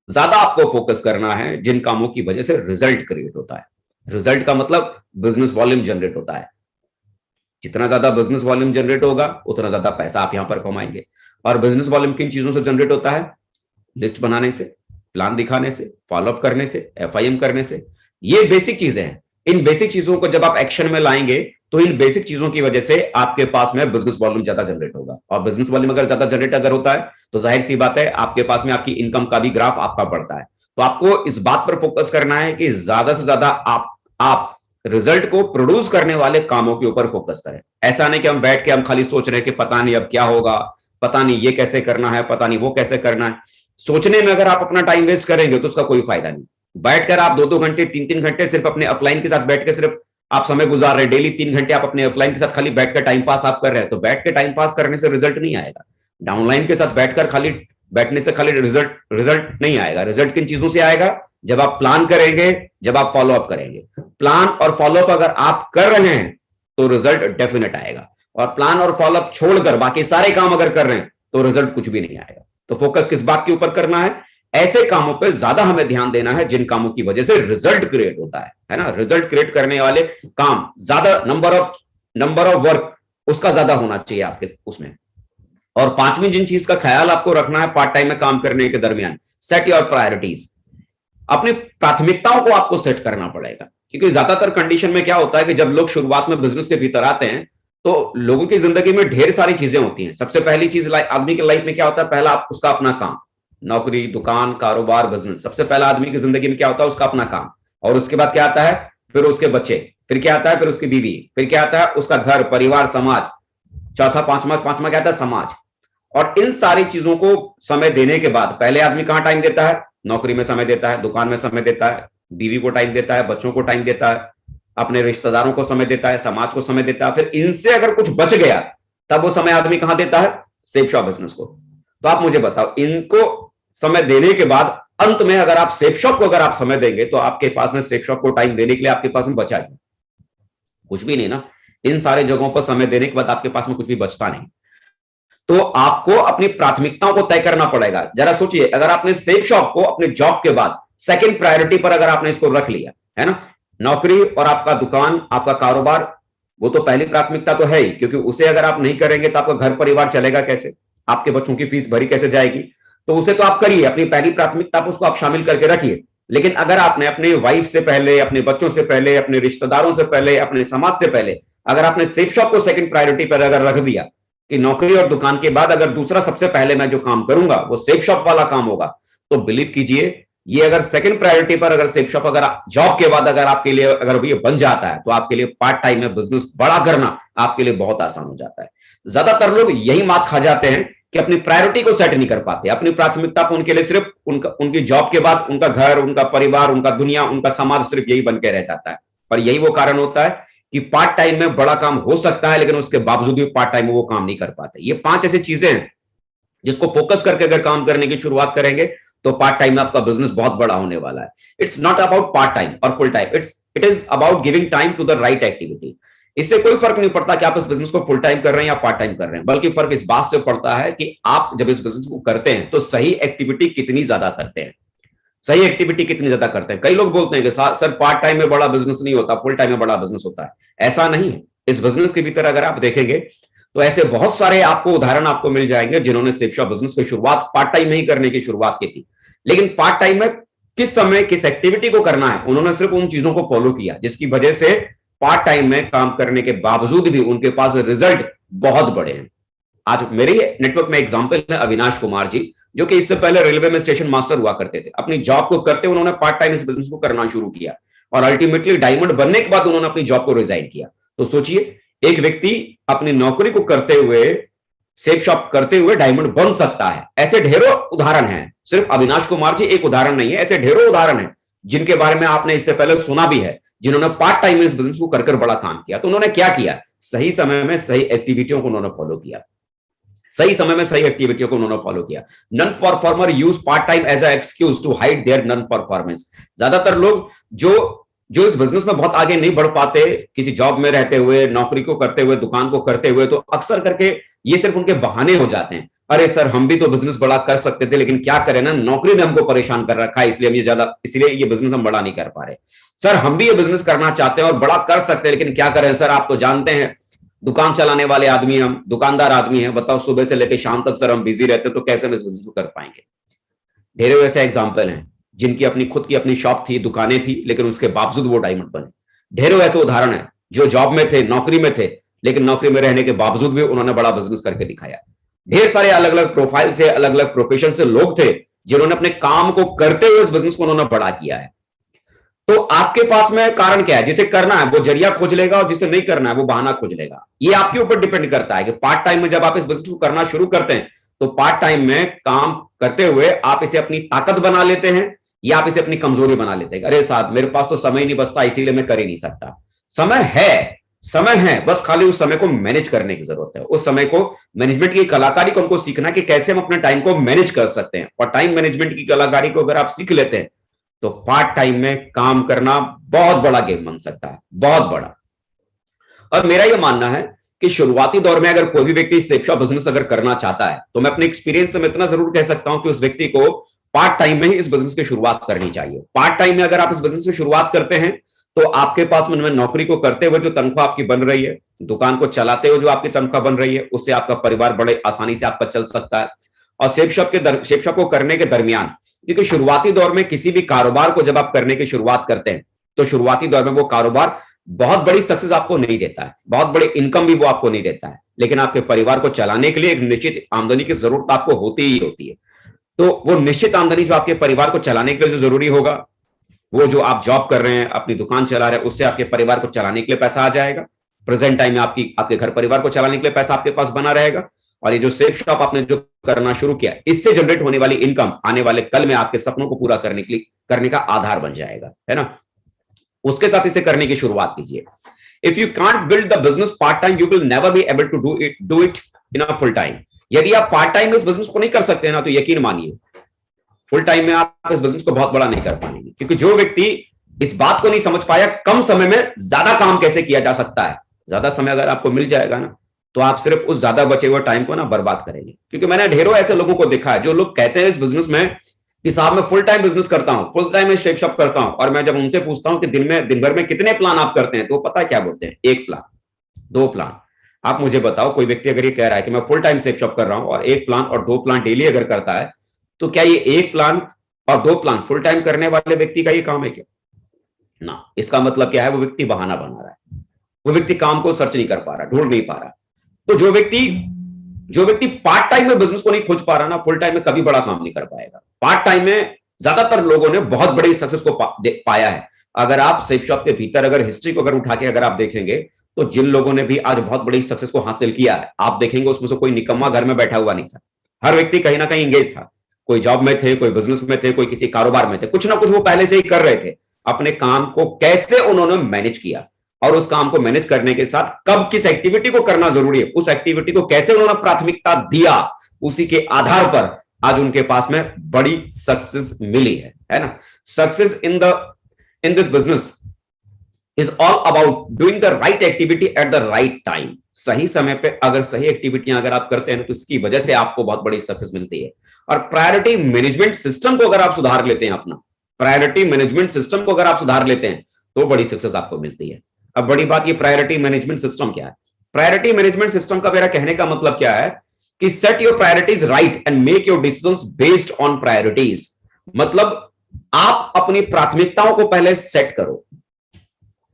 ज्यादा आपको फोकस करना है जिन कामों की वजह से रिजल्ट क्रिएट होता है। रिजल्ट का मतलब बिजनेस वॉल्यूम जनरेट होता है। जितना ज्यादा बिजनेस वॉल्यूम जनरेट होगा उतना ज्यादा पैसा आप यहां पर कमाएंगे। और बिजनेस वॉल्यूम किन चीजों से जनरेट होता है? लिस्ट बनाने से, प्लान दिखाने से, फॉलोअप करने से, एफआईएम करने से। ये बेसिक चीजें हैं। इन बेसिक चीजों को जब आप एक्शन में लाएंगे तो इन बेसिक चीजों की वजह से आपके पास में बिजनेस वॉल्यूम ज्यादा जनरेट होगा। और बिजनेस वॉल्यूम अगर ज्यादा जनरेट अगर होता है तो जाहिर सी बात है आपके पास में आपकी इनकम का भी ग्राफ आपका बढ़ता है। तो आपको इस बात पर फोकस करना है कि ज्यादा से ज्यादा आप रिजल्ट को प्रोड्यूस करने वाले कामों के ऊपर फोकस करें। ऐसा नहीं कि हम बैठ के हम खाली सोच रहे हैं कि पता नहीं अब क्या होगा, पता नहीं ये कैसे करना है, पता नहीं वो कैसे करना है। सोचने में अगर आप अपना टाइम वेस्ट करेंगे तो उसका कोई फायदा नहीं। बैठकर आप 2-2 घंटे 3-3 घंटे सिर्फ अपने अपलाइन के साथ बैठ के सिर्फ आप समय गुजार रहे हैं, डेली 3 घंटे आप अपने अपलाइन के साथ खाली बैठकर टाइम पास आप कर रहे हैं, तो बैठ के टाइम पास करने से रिजल्ट नहीं आएगा। डाउनलाइन के साथ बैठकर खाली बैठने से खाली रिजल्ट नहीं आएगा। रिजल्ट किन चीजों से आएगा? जब आप प्लान करेंगे, जब आप फॉलोअप करेंगे। प्लान और फॉलोअप अगर आप कर रहे हैं तो रिजल्ट डेफिनेट आएगा, और प्लान और फॉलोअप छोड़कर बाकी सारे काम अगर कर रहे हैं तो रिजल्ट कुछ भी नहीं आएगा। तो फोकस किस बात के ऊपर करना है? ऐसे कामों पे ज्यादा हमें ध्यान देना है जिन कामों की वजह से रिजल्ट क्रिएट होता है ना। रिजल्ट क्रिएट करने वाले काम ज्यादा, नंबर ऑफ वर्क उसका ज्यादा होना चाहिए आपके उसमें। और पांचवी जिन चीज का ख्याल आपको रखना है पार्ट टाइम में काम करने के दरमियान, सेट योर प्रायोरिटीज। अपनी प्राथमिकताओं को आपको सेट करना पड़ेगा, क्योंकि ज्यादातर कंडीशन में क्या होता है कि जब लोग शुरुआत में बिजनेस के भीतर आते हैं तो लोगों की जिंदगी में ढेर सारी चीजें होती हैं। सबसे पहली चीज आदमी की लाइफ में क्या होता है? पहला उसका अपना काम, नौकरी, दुकान, कारोबार, बिजनेस। सबसे पहला आदमी की जिंदगी में क्या होता है? उसका अपना काम। और उसके बाद क्या आता है? फिर उसके बच्चे, फिर क्या आता है? फिर उसकी बीवी, फिर क्या आता है? उसका घर, परिवार, समाज। चौथा पांचवा क्या आता है? समाज। और इन सारी चीजों को समय देने के बाद पहले आदमी कहां टाइम देता है? नौकरी में समय देता है, दुकान में समय देता है, बीवी को टाइम देता है, बच्चों को टाइम देता है, अपने रिश्तेदारों को समय देता है, समाज को समय देता है। फिर इनसे अगर कुछ बच गया तब वो समय आदमी कहां देता है? सेफ शॉप बिजनेस को। तो आप मुझे बताओ, इनको समय देने के बाद अंत में अगर आप सेफ शॉप को अगर आप समय देंगे तो आपके पास में सेफ शॉप को टाइम देने के लिए आपके पास में बचा है कुछ भी नहीं ना। इन सारे जगहों पर समय देने के बाद आपके पास में कुछ भी बचता नहीं। तो आपको अपनी प्राथमिकताओं को तय करना पड़ेगा। जरा सोचिए, अगर आपने सेफ शॉप को अपने जॉब के बाद सेकंड प्रायोरिटी पर अगर आपने इसको रख लिया है ना, नौकरी और आपका दुकान, आपका कारोबार, वो तो पहली प्राथमिकता तो है ही, क्योंकि उसे अगर आप नहीं करेंगे तो आपका घर परिवार चलेगा कैसे? आपके बच्चों की फीस भरी कैसे जाएगी? तो उसे तो आप करिए, अपनी पहली प्राथमिकता पर उसको आप शामिल करके रखिए। लेकिन अगर आपने अपने वाइफ से पहले, अपने बच्चों से पहले, अपने रिश्तेदारों से पहले, अपने समाज से पहले अगर आपने सेफ शॉप को सेकंड प्रायोरिटी पर अगर रख दिया कि नौकरी और दुकान के बाद अगर दूसरा सबसे पहले मैं जो काम करूंगा वो सेफ शॉप वाला काम होगा, तो बिलीव कीजिए ये अगर सेकंड प्रायोरिटी पर अगर सेफ शॉप अगर जॉब के बाद अगर आपके लिए अगर ये बन जाता है तो आपके लिए पार्ट टाइम में बिजनेस बड़ा करना आपके लिए बहुत आसान हो जाता है। ज्यादातर लोग यही मात खा जाते हैं कि अपनी प्रायोरिटी को सेट नहीं कर पाते। अपनी प्राथमिकता को उनके लिए सिर्फ उनकी जॉब के बाद उनका घर, उनका परिवार, उनका दुनिया, उनका समाज सिर्फ यही बन के रह जाता है। पर यही वो कारण होता है कि पार्ट टाइम में बड़ा काम हो सकता है लेकिन उसके बावजूद भी पार्ट टाइम में वो काम नहीं कर पाते। ये 5 ऐसी चीजें हैं जिसको फोकस करके अगर काम करने की शुरुआत करेंगे तो पार्ट टाइम में आपका बिजनेस बहुत बड़ा होने वाला है। It's not about part time और full time, it is about giving time to the right activity. इससे कोई फर्क नहीं पड़ता कि आप इस बिजनेस को फुल टाइम कर रहे हैं या पार्ट टाइम कर रहे हैं, बल्कि फर्क इस बात से पड़ता है कि आप जब इस बिजनेस को करते हैं तो सही एक्टिविटी कितनी ज्यादा करते हैं। सही एक्टिविटी कितनी ज्यादा करते हैं। कई लोग बोलते हैं कि सर पार्ट टाइम में बड़ा बिजनेस नहीं होता, फुल टाइम में बड़ा बिजनेस होता है। ऐसा नहीं है। इस बिजनेस के भीतर अगर आप देखेंगे तो ऐसे बहुत सारे आपको उदाहरण आपको मिल जाएंगे जिन्होंने सेफ शॉप बिजनेस की शुरुआत पार्ट टाइम में ही करने की शुरुआत की थी, लेकिन पार्ट टाइम में किस समय किस एक्टिविटी को करना है उन्होंने सिर्फ उन चीजों को फॉलो किया जिसकी वजह से पार्ट टाइम में काम करने के बावजूद भी उनके पास रिजल्ट बहुत बड़े हैं। आज मेरे नेटवर्क में एग्जांपल है अविनाश कुमार जी, जो कि इससे पहले रेलवे में स्टेशन मास्टर हुआ करते थे। अपनी जॉब को करते उन्होंने पार्ट टाइम इस बिजनेस को करना शुरू किया और अल्टीमेटली डायमंड बनने के बाद उन्होंने अपनी जॉब को रिजाइन किया। तो सोचिए, एक व्यक्ति अपनी नौकरी को करते हुए, सेफ शॉप करते हुए डायमंड बन सकता है। ऐसे ढेरों उदाहरण हैं, सिर्फ अविनाश कुमार जी एक उदाहरण नहीं है, ऐसे ढेरों उदाहरण हैं जिनके बारे में आपने इससे पहले सुना भी है, जिन्होंने पार्ट टाइम में इस बिजनेस को कर बड़ा काम किया। तो उन्होंने क्या किया, सही समय में सही एक्टिविटियों को उन्होंने फॉलो किया, सही समय में सही एक्टिविटियों को उन्होंने फॉलो किया। Non performer use part time as a excuse to hide their non performance. ज्यादातर लोग जो जो इस बिजनेस में बहुत आगे नहीं बढ़ पाते, किसी जॉब में रहते हुए, नौकरी को करते हुए, दुकान को करते हुए, तो अक्सर करके ये सिर्फ उनके बहाने हो जाते हैं। अरे सर, हम भी तो बिजनेस बड़ा कर सकते थे, लेकिन क्या करें ना, नौकरी ने हमको परेशान कर रखा है, इसलिए ये बिजनेस हम बड़ा नहीं कर पा रहे। सर, हम भी ये बिजनेस करना चाहते हैं और बड़ा कर सकते हैं, लेकिन क्या करें सर, आप तो जानते हैं दुकान चलाने वाले आदमी, हम दुकानदार आदमी हैं, बताओ सुबह से लेकर शाम तक सर हम बिजी रहते हैं, तो कैसे हम इस बिजनेस को कर पाएंगे। ढेरों ऐसे एग्जाम्पल हैं जिनकी अपनी खुद की अपनी शॉप थी, दुकानें थी, लेकिन उसके बावजूद वो डायमंड बने। ढेरों ऐसे उदाहरण है जो जॉब में थे, नौकरी में थे, लेकिन नौकरी में रहने के बावजूद भी उन्होंने बड़ा बिजनेस करके दिखाया। ढेर सारे अलग अलग प्रोफाइल से, अलग अलग प्रोफेशन से लोग थे जिन्होंने अपने काम को करते हुए इस बिजनेस को उन्होंने बड़ा किया है। तो आपके पास में कारण क्या है, जिसे करना है वो जरिया खोज लेगा, और जिसे नहीं करना है वो बहाना खोज लेगा। ये आपके ऊपर डिपेंड करता है कि पार्ट टाइम में जब आप इस बिजनेस को करना शुरू करते हैं, तो पार्ट टाइम में काम करते हुए आप इसे अपनी ताकत बना लेते हैं या आप इसे अपनी कमजोरी बना लेते हैं। अरे साहब, मेरे पास तो समय ही नहीं बचता, इसीलिए मैं कर ही नहीं सकता। समय है, बस खाली उस समय को मैनेज करने की जरूरत है। उस समय को, मैनेजमेंट की कलाकारी को हमको सीखना कि कैसे हम अपने टाइम को मैनेज कर सकते हैं। और टाइम मैनेजमेंट की कलाकारी को अगर आप सीख लेते हैं, तो पार्ट टाइम में काम करना बहुत बड़ा गेम बन सकता है, बहुत बड़ा। और मेरा यह मानना है कि शुरुआती दौर में अगर कोई भी व्यक्ति सेफ शॉप बिजनेस अगर करना चाहता है, तो मैं अपने एक्सपीरियंस से मैं इतना जरूर कह सकता हूं कि उस व्यक्ति को पार्ट टाइम में ही इस बिजनेस की शुरुआत करनी चाहिए। पार्ट टाइम में अगर आप इस बिजनेस की शुरुआत करते हैं, तो आपके पास में नौकरी को करते हुए जो तनख्वाह आपकी बन रही है, दुकान को चलाते हुए जो आपकी तनख्वाह बन रही है, उससे आपका परिवार बड़े आसानी से आपका चल सकता है। और सेफ शॉप को करने के दरमियान, क्योंकि शुरुआती दौर में किसी भी कारोबार को जब आप करने की शुरुआत करते हैं, तो शुरुआती दौर में वो कारोबार बहुत बड़ी सक्सेस आपको नहीं देता है, बहुत बड़ी इनकम भी वो आपको नहीं देता है, लेकिन आपके परिवार को चलाने के लिए एक निश्चित आमदनी की जरूरत आपको होती ही होती है। तो वो निश्चित आमदनी जो आपके परिवार को चलाने के लिए जो जरूरी होगा, वो जो आप जॉब कर रहे हैं, अपनी दुकान चला रहे हैं, उससे आपके परिवार को चलाने के लिए पैसा आ जाएगा। प्रेजेंट टाइम में आपके घर परिवार को चलाने के लिए पैसा आपके पास बना रहेगा। और ये जो सेफ शॉप आपने जो करना शुरू किया, इससे जनरेट होने वाली इनकम आने वाले कल में आपके सपनों को पूरा करने का आधार बन जाएगा, है ना। उसके साथ इसे करने की शुरुआत कीजिए। If you can't build the business part time, you will never be able to do it in a full time. यदि आप पार्ट टाइम में इस बिजनेस को नहीं कर सकते ना, तो यकीन मानिए फुल टाइम में आप इस बिजनेस को बहुत बड़ा नहीं कर पाएंगे। क्योंकि जो व्यक्ति इस बात को नहीं समझ पाया कम समय में ज्यादा काम कैसे किया जा सकता है, ज्यादा समय अगर आपको मिल जाएगा ना, तो आप सिर्फ उस ज्यादा बचे हुए टाइम को ना बर्बाद करेंगे। क्योंकि मैंने ढेरों ऐसे लोगों को देखा है जो लोग कहते हैं इस बिजनेस में कि साहब मैं फुल टाइम बिजनेस करता हूं, फुल टाइम में सेफ शॉप करता हूं, और मैं जब उनसे पूछता हूं कि दिन भर में कितने प्लान आप करते हैं, तो वो पता है क्या बोलते हैं, 1 प्लान, 2 प्लान। आप मुझे बताओ, कोई व्यक्ति अगर ये कह रहा है कि मैं फुल टाइम सेफ शॉप कर रहा हूं और 1 प्लान और 2 प्लान डेली अगर करता है, तो क्या ये 1 प्लान और 2 प्लान फुल टाइम करने वाले व्यक्ति का ये काम है क्या? ना। इसका मतलब क्या है, वो व्यक्ति बहाना बना रहा है, वो व्यक्ति काम को सर्च नहीं कर पा रहा, ढूंढ नहीं पा रहा। तो जो व्यक्ति पार्ट टाइम में बिजनेस को नहीं खोज पा रहा ना, फुल टाइम में कभी बड़ा काम नहीं कर पाएगा। पार्ट टाइम में ज्यादातर लोगों ने बहुत बड़ी सक्सेस को पाया है। अगर आप सेफ शॉप के भीतर अगर हिस्ट्री को अगर उठा के अगर आप देखेंगे, तो जिन लोगों ने भी आज बहुत बड़ी सक्सेस को हासिल किया है, आप देखेंगे उसमें से कोई निकम्मा घर में बैठा हुआ नहीं था। हर व्यक्ति कहीं ना कहीं एंगेज था, कोई जॉब में थे, कोई बिजनेस में थे, कोई किसी कारोबार में थे, कुछ ना कुछ वो पहले से ही कर रहे थे। अपने काम को कैसे उन्होंने मैनेज किया, और उस काम को मैनेज करने के साथ कब किस एक्टिविटी को करना जरूरी है, उस एक्टिविटी को कैसे उन्होंने प्राथमिकता दिया, उसी के आधार पर आज उनके पास में बड़ी सक्सेस मिली है ना। Success in this business is all about doing the right activity at the right time. सही समय पे अगर सही एक्टिविटियां अगर आप करते हैं, तो इसकी वजह से आपको बहुत बड़ी सक्सेस मिलती है। और प्रायोरिटी मैनेजमेंट सिस्टम को अगर आप सुधार लेते हैं, अपना प्रायोरिटी मैनेजमेंट सिस्टम को अगर आप सुधार लेते हैं, तो बड़ी सक्सेस आपको मिलती है। अब बड़ी बात, ये प्रायोरिटी मैनेजमेंट सिस्टम क्या है? प्रायोरिटी मैनेजमेंट सिस्टम का मेरा कहने का मतलब क्या है कि set your priorities right and make your decisions based on priorities. मतलब आप अपनी प्राथमिकताओं को पहले सेट करो।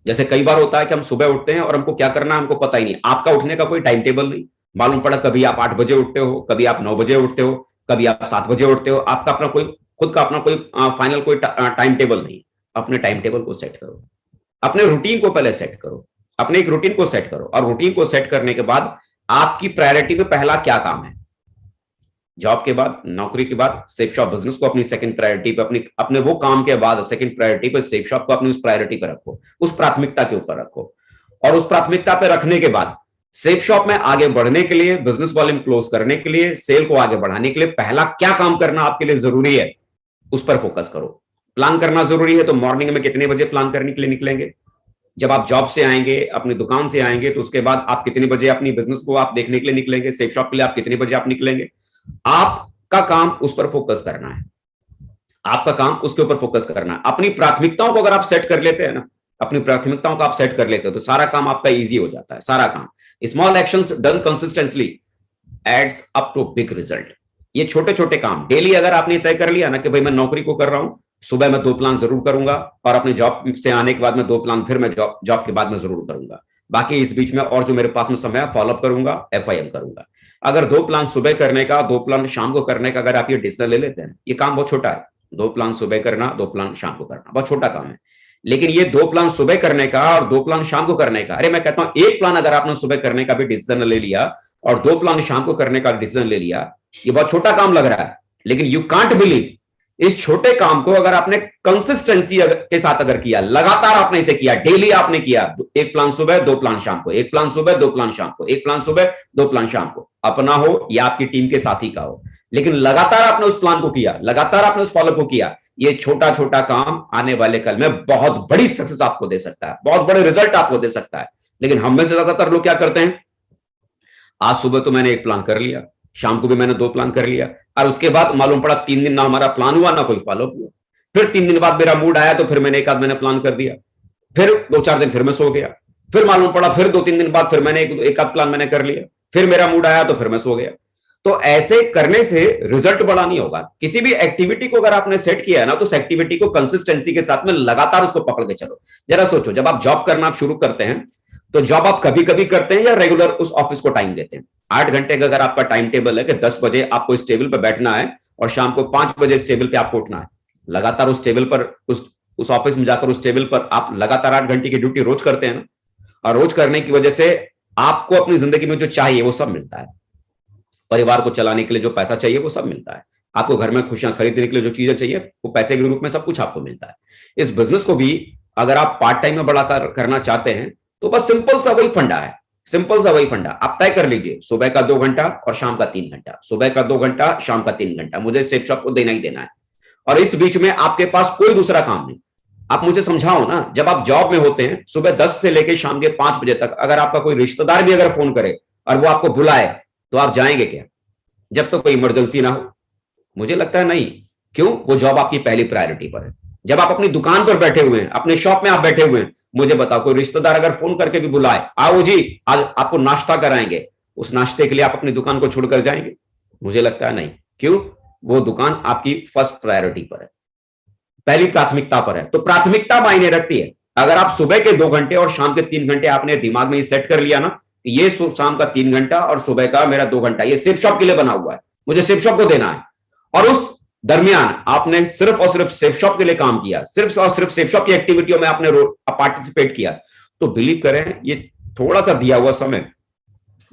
जैसे कई बार होता है कि हम सुबह उठते हैं और हमको क्या करना है हमको पता ही नहीं, आपका उठने का कोई टाइम टेबल नहीं, मालूम पड़ा कभी आप 8 बजे उठते हो, कभी आप 9 बजे उठते हो, कभी आप 7 बजे उठते हो। आपका अपना कोई खुद का अपना कोई फाइनल कोई टाइम टेबल नहीं। अपने टाइम टेबल को सेट करो, अपने रूटीन को पहले सेट करो, अपने एक रूटीन को सेट करो। और रूटीन को सेट करने के बाद आपकी प्रायोरिटी में पहला क्या काम है जॉब के बाद, नौकरी के बाद सेफ शॉप बिजनेस को अपनी सेकंड प्रायोरिटी पे, अपनी अपने वो काम के बाद सेकंड प्रायोरिटी पे सेफ शॉप को अपनी उस प्रायोरिटी पे रखो, उस प्राथमिकता के ऊपर रखो। और उस प्राथमिकता पे रखने के बाद सेफ शॉप में आगे बढ़ने के लिए, बिजनेस वॉल्यूम क्लोज करने के लिए, सेल को आगे बढ़ाने के लिए पहला क्या काम करना आपके लिए जरूरी है, उस पर फोकस करो। प्लान करना जरूरी है, तो मॉर्निंग में कितने बजे प्लान करने के लिए निकलेंगे? जब आप जॉब से आएंगे, अपनी दुकान से आएंगे, तो उसके बाद आप कितने बजे अपनी बिजनेस को आप देखने के लिए निकलेंगे? सेफ शॉप के लिए आप कितने बजे आप निकलेंगे? आपका काम उस पर फोकस करना है, आपका काम उसके ऊपर फोकस करना है। अपनी प्राथमिकताओं को अगर आप सेट कर लेते हैं ना, अपनी प्राथमिकताओं को आप सेट कर लेते हो, तो सारा काम आपका इजी हो जाता है। सारा काम, small actions done consistently adds up to big result. ये छोटे छोटे काम डेली अगर आपने तय कर लिया ना कि भाई मैं नौकरी को कर रहा हूं, सुबह मैं 2 प्लान जरूर करूंगा, और अपने जॉब से आने के बाद में 2 प्लान फिर मैं जॉब के बाद में जरूर करूंगा। बाकी इस बीच में और जो मेरे पास में समय है फॉलोअप करूंगा, FIM करूंगा। अगर 2 प्लान सुबह करने का, 2 प्लान शाम को करने का अगर आप ये डिसीजन ले लेते हैं, ये काम बहुत छोटा है। 2 प्लान सुबह करना, 2 प्लान शाम को करना, बहुत छोटा काम है। लेकिन ये 2 प्लान सुबह करने का और 2 प्लान शाम को करने का, अरे मैं कहता हूं 1 प्लान अगर आपने सुबह करने का भी डिसीजन ले लिया और 2 प्लान शाम को करने का डिसीजन ले लिया, ये बहुत छोटा काम लग रहा है, लेकिन यू कांट बिलीव इस छोटे काम को अगर आपने कंसिस्टेंसी के साथ अगर किया, लगातार आपने इसे किया, डेली आपने किया, 1 प्लान सुबह 2 प्लान शाम को, 1 प्लान सुबह 2 प्लान शाम को, 1 प्लान सुबह 2 प्लान शाम को, अपना हो या आपकी टीम के साथी का हो, लेकिन लगातार आपने उस प्लान को किया, लगातार आपने उस फॉलो को किया, ये छोटा छोटा काम आने वाले कल में बहुत बड़ी सक्सेस आपको दे सकता है, बहुत बड़े रिजल्ट आपको दे सकता है। लेकिन हम में से ज्यादातर लोग क्या करते हैं, आज सुबह तो मैंने 1 प्लान कर लिया, शाम को भी मैंने 2 प्लान कर लिया, और उसके बाद मालूम पड़ा 3 दिन ना हमारा प्लान हुआ ना कोई फॉलो हुआ। फिर 3 दिन बाद मेरा मूड आया तो फिर मैंने 1 आध महीने प्लान कर दिया, फिर 2-4 दिन फिर मैं सो गया, फिर मालूम पड़ा फिर 2-3 दिन बाद फिर मैंने एक आध प्लान मैंने कर लिया, फिर मेरा मूड आया तो फिर मैं सो गया। तो ऐसे करने से रिजल्ट बड़ा नहीं होगा। किसी भी एक्टिविटी को अगर आपने सेट किया है ना, तो उस एक्टिविटी को कंसिस्टेंसी के साथ में लगातार उसको पकड़ के चलो। जरा सोचो, जब आप जॉब करना आप शुरू करते हैं, तो जॉब आप कभी कभी करते हैं या रेगुलर उस ऑफिस को टाइम देते हैं? 8 घंटे का अगर आपका टाइम टेबल है कि 10 बजे आपको इस टेबल पर बैठना है और शाम को 5 बजे इस टेबल पे आपको उठना है, लगातार उस टेबल पर, उस ऑफिस में जाकर उस टेबल पर आप लगातार 8 घंटे की ड्यूटी रोज करते हैं ना, और रोज करने की वजह से आपको अपनी जिंदगी में जो चाहिए वो सब मिलता है। परिवार को चलाने के लिए जो पैसा चाहिए वो सब मिलता है, आपको घर में खुशियां खरीदने के लिए जो चीजें चाहिए वो पैसे के रूप में सब कुछ आपको मिलता है। इस बिजनेस को भी अगर आप पार्ट टाइम में बड़ा करना चाहते हैं, तो बस सिंपल सा वही फंडा है, सिंपल सा वही फंडा। आप तय कर लीजिए, सुबह का 2 घंटा और शाम का 3 घंटा, सुबह का 2 घंटा, शाम का 3 घंटा मुझे सेफ शॉप को देना ही देना है। और इस बीच में आपके पास कोई दूसरा काम नहीं। आप मुझे समझाओ ना, जब आप जॉब में होते हैं सुबह 10 से लेकर शाम के 5 बजे तक, अगर आपका कोई रिश्तेदार भी अगर फोन करे और वो आपको बुलाए, तो आप जाएंगे क्या? जब तो कोई इमरजेंसी ना हो? मुझे लगता है नहीं। क्यों? वो जॉब आपकी पहली प्रायोरिटी पर है। जब आप अपनी दुकान पर बैठे हुए हैं, अपने शॉप में आप बैठे हुए हैं, मुझे बताओ कोई रिश्तेदार अगर फोन करके भी बुलाए, आओ जी आज आपको नाश्ता कराएंगे, उस नाश्ते के लिए आप अपनी दुकान को छोड़कर जाएंगे? मुझे लगता है नहीं। क्यों? वो दुकान आपकी फर्स्ट प्रायोरिटी पर है, पहली प्राथमिकता पर है। तो प्राथमिकता मायने रखती है। अगर आप सुबह के 2 घंटे और शाम के 3 घंटे आपने दिमाग में ये सेट कर लिया ना, ये शाम का 3 घंटा और सुबह का मेरा 2 घंटा ये सिर्फ शॉप के लिए बना हुआ है, मुझे सिर्फ शॉप को देना है, और उस दरमियान आपने सिर्फ और सिर्फ सेफ शॉप के लिए काम किया, सिर्फ और सिर्फ सेफ शॉप की एक्टिविटियों में आपने पार्टिसिपेट किया, तो बिलीव करें ये थोड़ा सा दिया हुआ समय